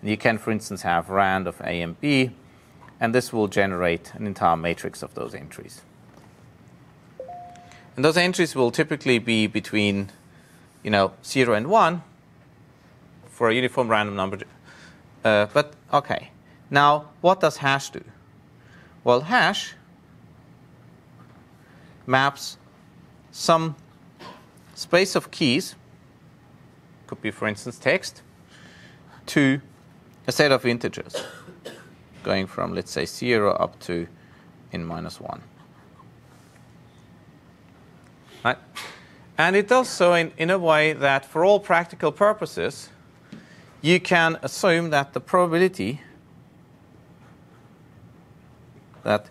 Speaker 1: And you can, for instance, have rand of A and B, and this will generate an entire matrix of those entries. And those entries will typically be between 0 and 1 for a uniform random number. But OK. Now, what does hash do? Well, hash maps some space of keys, could be, for instance, text, to a set of integers, going from, let's say, 0 up to n-1. Right? And it does so in a way that, for all practical purposes, you can assume that the probability that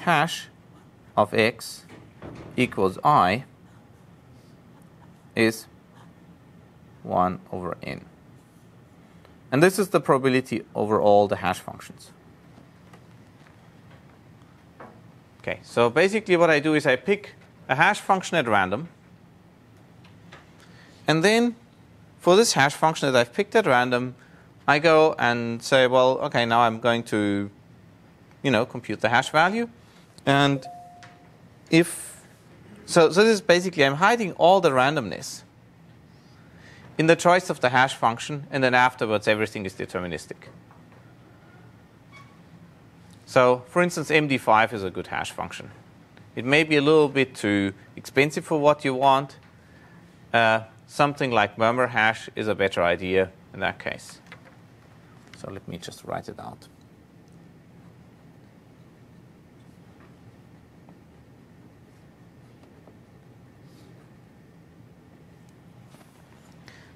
Speaker 1: hash of x equals I is 1 over n. And this is the probability over all the hash functions. Okay, so basically what I do is I pick a hash function at random, and then for this hash function that I've picked at random, I go and say, well, okay, now I'm going to compute the hash value. And so this is basically, I'm hiding all the randomness in the choice of the hash function, and then afterwards everything is deterministic. So, for instance, MD5 is a good hash function. It may be a little bit too expensive for what you want. Something like murmur hash is a better idea in that case. So let me just write it out.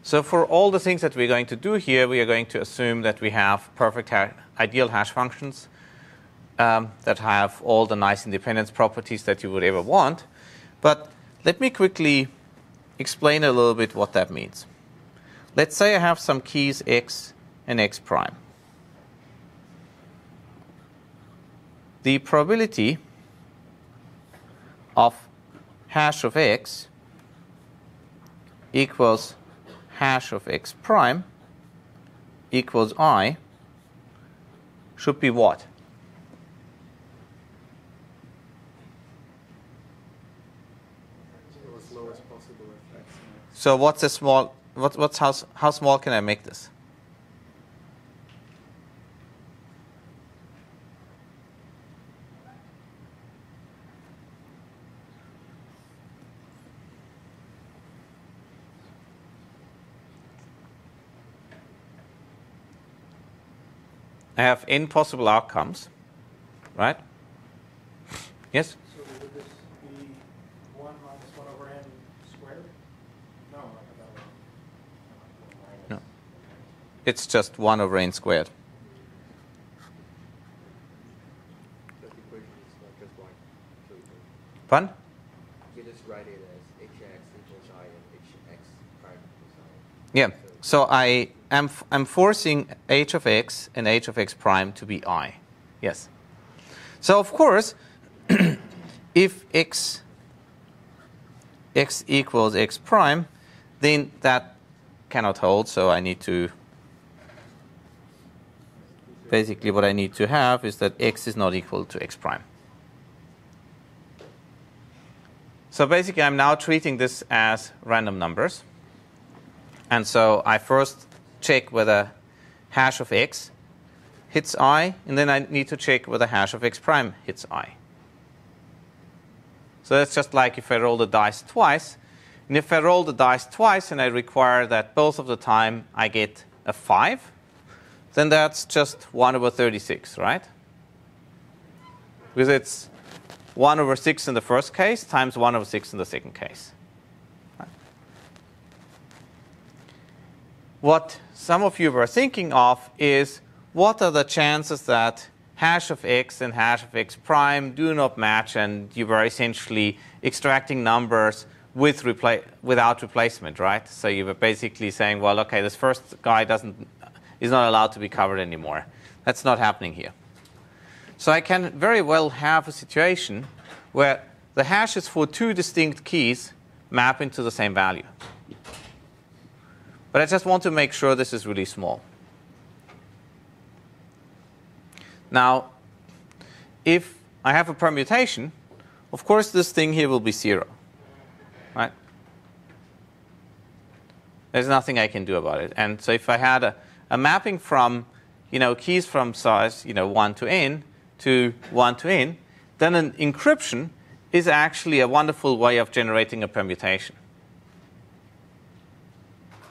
Speaker 1: So for all the things that we're going to do here, we are going to assume that we have perfect ideal hash functions that have all the nice independence properties that you would ever want. But let me quickly explain a little bit what that means. Let's say I have some keys x and x prime. The probability of hash of x equals hash of x prime equals I should be what?
Speaker 5: As low as possible if x.
Speaker 1: So what's a small? How small can I make this? I have n possible outcomes, right? Yes?
Speaker 3: So would this be 1 minus 1 over n squared? No,
Speaker 1: No. It's just 1 over n squared.
Speaker 5: The equation is not just one. So you
Speaker 1: Fun?
Speaker 5: just write it as hx equals I and hx prime equals I.
Speaker 1: Yeah. So I'm forcing h of x and h of x prime to be I. Yes. So of course, if x equals x prime, then that cannot hold. So I need to basically what I need to have is that x is not equal to x prime. So basically, I'm now treating this as random numbers. And so I first check whether hash of x hits I, and then I need to check whether hash of x prime hits I. So that's just like if I roll the dice twice. And if I roll the dice twice and I require that both of the time I get a 5, then that's just 1 over 36, right? Because it's 1 over 6 in the first case times 1 over 6 in the second case. Right? What some of you were thinking of is, what are the chances that hash of x and hash of x prime do not match, and you were essentially extracting numbers without replacement, right? So you were basically saying, well, okay, this first guy is not allowed to be covered anymore. That's not happening here. So I can very well have a situation where the hashes for 2 distinct keys map into the same value. But I just want to make sure this is really small. Now, if I have a permutation, of course this thing here will be 0. Right? There's nothing I can do about it. And so if I had a mapping from keys from size 1 to n to 1 to n, then an encryption is actually a wonderful way of generating a permutation.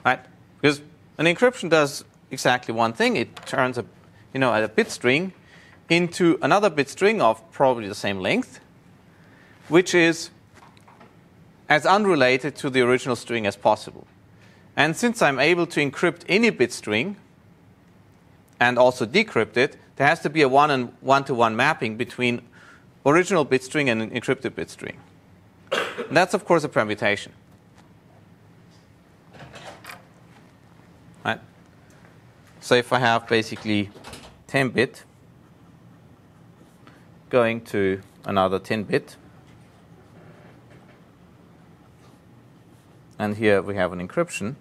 Speaker 1: Right? Because an encryption does exactly one thing. It turns a bit string into another bit string of probably the same length, which is as unrelated to the original string as possible. And since I'm able to encrypt any bit string and also decrypt it, there has to be a one-to-one mapping between original bit string and an encrypted bit string. And that's, of course, a permutation. Right? So if I have basically 10-bit going to another 10-bit, and here we have an encryption,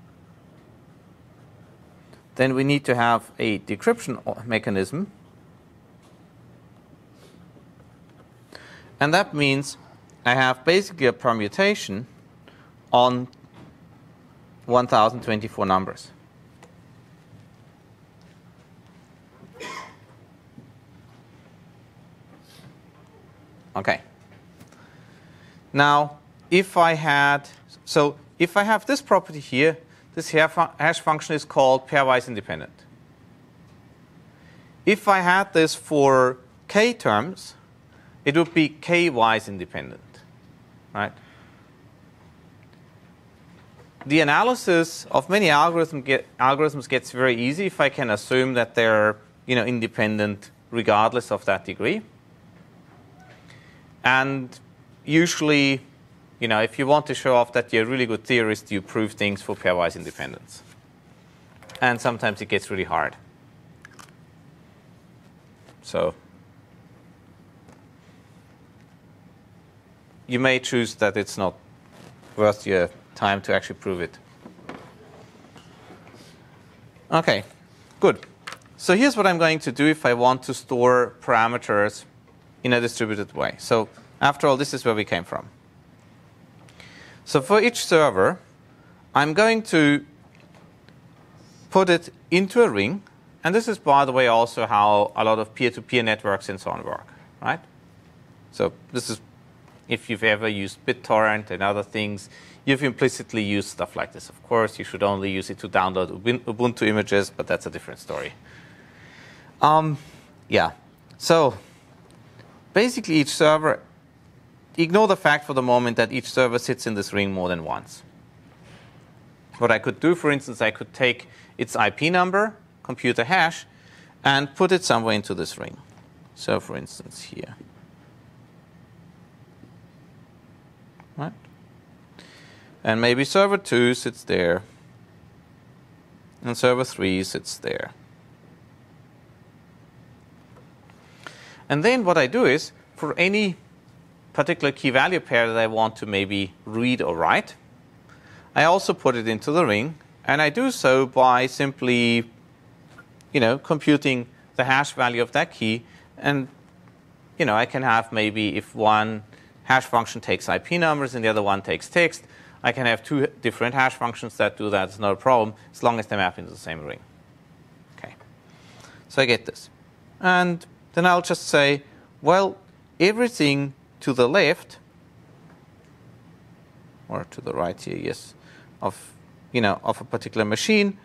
Speaker 1: then we need to have a decryption mechanism. And that means I have basically a permutation on 1024 numbers. Okay. Now, if I have this property here, this hash function is called pairwise independent. If I had this for k terms, it would be k-wise independent, right? The analysis of many algorithms gets very easy if I can assume that they're independent regardless of that degree. And usually, if you want to show off that you're a really good theorist, you prove things for pairwise independence. And sometimes it gets really hard. So you may choose that it's not worth your time to actually prove it. Okay, good. So here's what I'm going to do if I want to store parameters in a distributed way. So after all, this is where we came from. So for each server, I'm going to put it into a ring. And this is, by the way, also how a lot of peer-to-peer networks and so on work, right? So this is, if you've ever used BitTorrent and other things, you've implicitly used stuff like this. Of course, you should only use it to download Ubuntu images, but that's a different story. Yeah. So basically each server, ignore the fact for the moment that each server sits in this ring more than once. What I could do, for instance, I could take its IP number, compute a hash, and put it somewhere into this ring. So for instance here. Right? And maybe server 2 sits there, and server 3 sits there. And then what I do is, for any particular key value pair that I want to maybe read or write, I also put it into the ring, and I do so by simply, computing the hash value of that key. And, I can have maybe, if one hash function takes IP numbers and the other one takes text, I can have two different hash functions that do that. It's not a problem, as long as they map into the same ring. Okay. So I get this. And then I'll just say, well, everything to the left, or to the right here, yes, of a particular machine,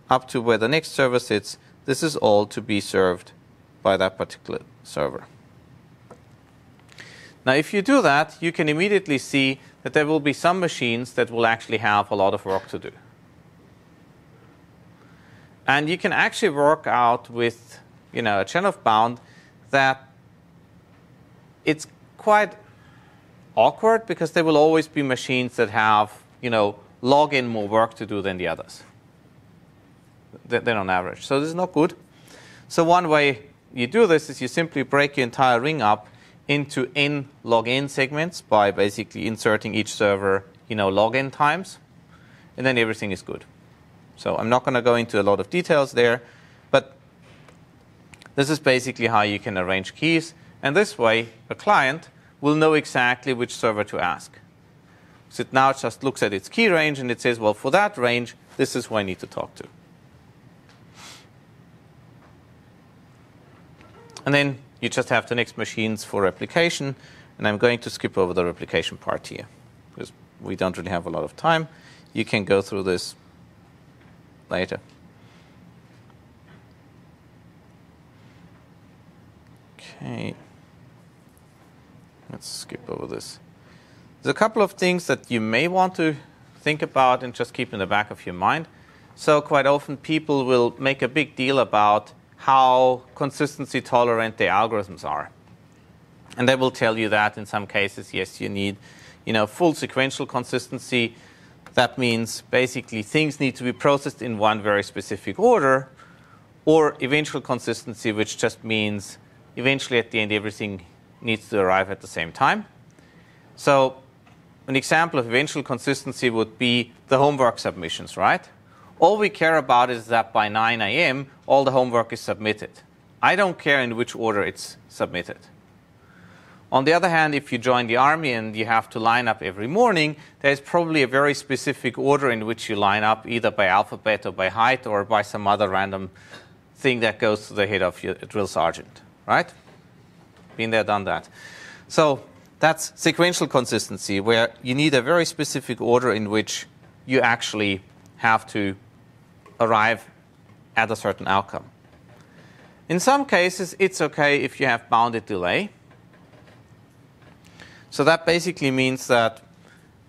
Speaker 1: up to where the next server sits, this is all to be served by that particular server. Now, if you do that, you can immediately see that there will be some machines that will actually have a lot of work to do. And you can actually work out with a chain of bound that it's quite awkward, because there will always be machines that have log in more work to do than the others, than on average. So this is not good. So one way you do this is you simply break your entire ring up into n log n segments by basically inserting each server log n times, and then everything is good. So I'm not going to go into a lot of details there, but this is basically how you can arrange keys. And this way, a client will know exactly which server to ask. So it now just looks at its key range, and it says, well, for that range, this is who I need to talk to. And then you just have the next machines for replication. And I'm going to skip over the replication part here, because we don't really have a lot of time. You can go through this later. Okay. Let's skip over this. There's a couple of things that you may want to think about and just keep in the back of your mind. So quite often people will make a big deal about how consistency tolerant their algorithms are. And they will tell you that in some cases, yes, you need full sequential consistency. That means basically things need to be processed in one very specific order, or eventual consistency, which just means eventually at the end everything needs to arrive at the same time. So an example of eventual consistency would be the homework submissions, right? All we care about is that by 9 a.m., all the homework is submitted. I don't care in which order it's submitted. On the other hand, if you join the army and you have to line up every morning, there's probably a very specific order in which you line up, either by alphabet or by height or by some other random thing that goes to the head of your drill sergeant, right? Been there, done that. So that's sequential consistency, where you need a very specific order in which you actually have to arrive at a certain outcome. In some cases, it's okay if you have bounded delay. So that basically means that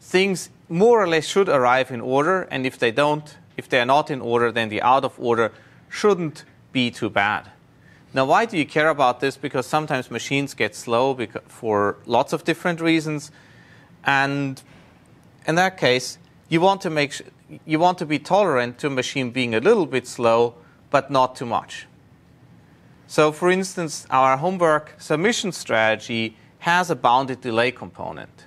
Speaker 1: things more or less should arrive in order, and if they don't, if they are not in order, then the out of order shouldn't be too bad. Now, why do you care about this? Because sometimes machines get slow for lots of different reasons, and in that case, you want to be tolerant to a machine being a little bit slow, but not too much. So, for instance, our homework submission strategy has a bounded delay component.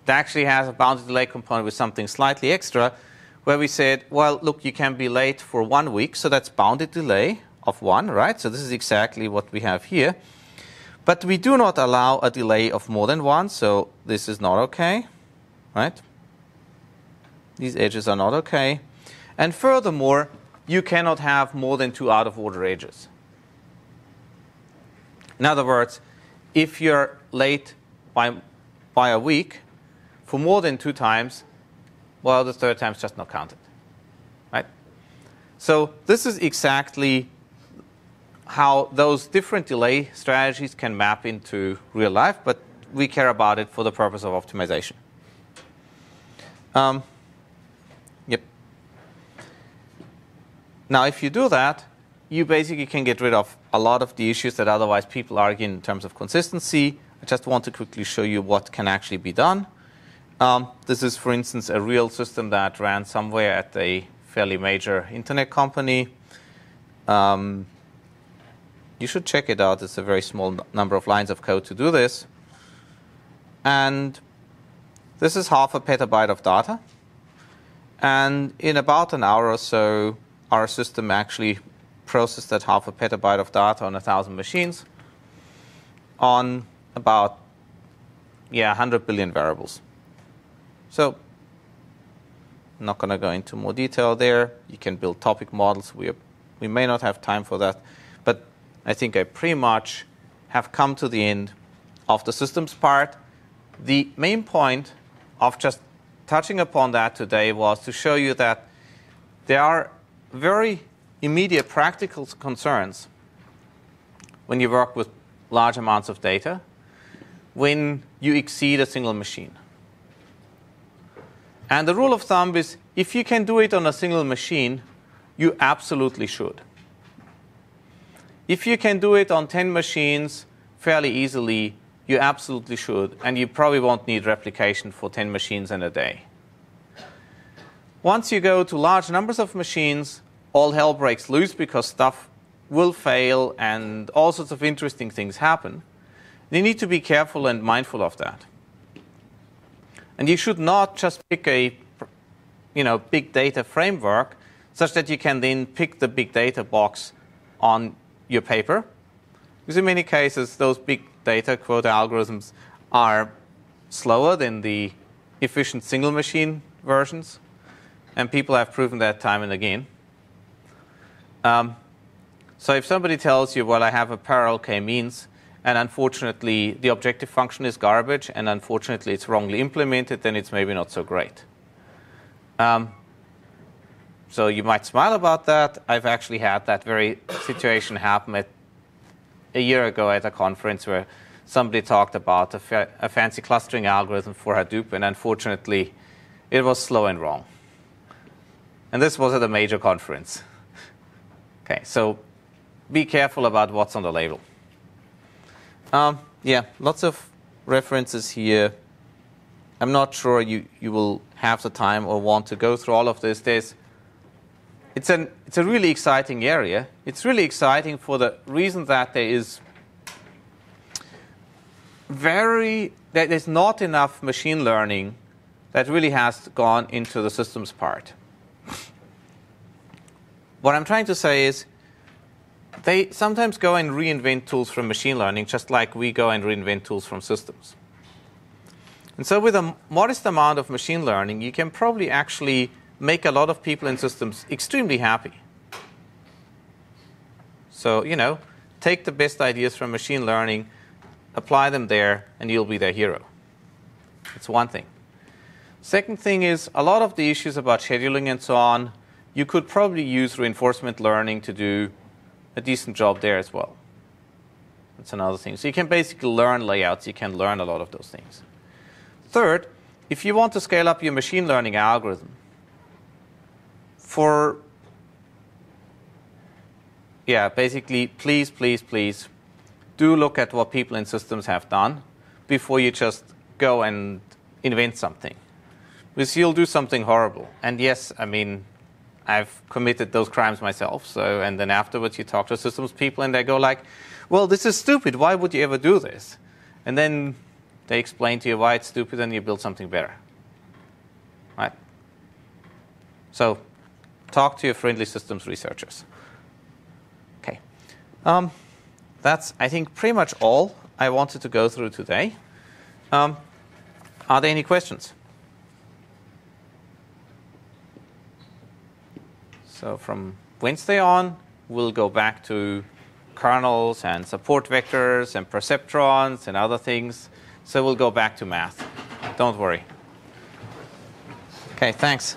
Speaker 1: It actually has a bounded delay component with something slightly extra, where we said, well, look, you can be late for 1 week, so that's bounded delay of 1, right? So this is exactly what we have here. But we do not allow a delay of more than 1, so this is not okay, right? These edges are not okay. And furthermore, you cannot have more than 2 out-of-order edges. In other words, if you're late by a week for more than 2 times, well, the third time is just not counted, right? So this is exactly how those different delay strategies can map into real life, but we care about it for the purpose of optimization. Yep. Now, if you do that, you basically can get rid of a lot of the issues that otherwise people argue in terms of consistency. I just want to quickly show you what can actually be done. This is, for instance, a real system that ran somewhere at a fairly major internet company. You should check it out. It's a very small number of lines of code to do this. And this is 0.5 petabyte of data. And in about an hour or so, our system actually processed that 0.5 petabyte of data on 1,000 machines on about 100 billion variables. So I'm not going to go into more detail there. You can build topic models. We may not have time for that. But I think I pretty much have come to the end of the systems part. The main point of just touching upon that today was to show you that there are very immediate practical concerns when you work with large amounts of data, when you exceed a single machine. And the rule of thumb is, if you can do it on a single machine, you absolutely should. If you can do it on 10 machines fairly easily, you absolutely should. And you probably won't need replication for 10 machines in a day. Once you go to large numbers of machines, all hell breaks loose because stuff will fail and all sorts of interesting things happen. You need to be careful and mindful of that. And you should not just pick a big data framework such that you can then pick the big data box on your paper. Because in many cases, those big data quota algorithms are slower than the efficient single machine versions. And people have proven that time and again. So if somebody tells you, well, I have a parallel k-means, and unfortunately the objective function is garbage, and unfortunately it's wrongly implemented, then it's maybe not so great. So you might smile about that. I've actually had that very situation happen a year ago at a conference where somebody talked about a fancy clustering algorithm for Hadoop, and unfortunately it was slow and wrong. And this was at a major conference. Okay, so be careful about what's on the label. Lots of references here. I'm not sure you will have the time or want to go through all of this. It's a really exciting area. It's really exciting for the reason that there's not enough machine learning that really has gone into the systems part. What I'm trying to say is they sometimes go and reinvent tools from machine learning, just like we go and reinvent tools from systems. And so with a modest amount of machine learning, you can probably actually make a lot of people in systems extremely happy. So, take the best ideas from machine learning, apply them there, and you'll be their hero. That's one thing. Second thing is, a lot of the issues about scheduling and so on, you could probably use reinforcement learning to do a decent job there as well. That's another thing. So you can basically learn layouts. You can learn a lot of those things. Third, if you want to scale up your machine learning algorithm, basically, please do look at what people in systems have done before you just go and invent something. Because you'll do something horrible. And yes, I've committed those crimes myself. And then afterwards you talk to systems people and they go like, well, this is stupid. Why would you ever do this? And then they explain to you why it's stupid and you build something better. Right? So talk to your friendly systems researchers. Okay. That's, I think, pretty much all I wanted to go through today. Are there any questions? So from Wednesday on, we'll go back to kernels and support vectors and perceptrons and other things. So we'll go back to math. Don't worry. Okay, thanks.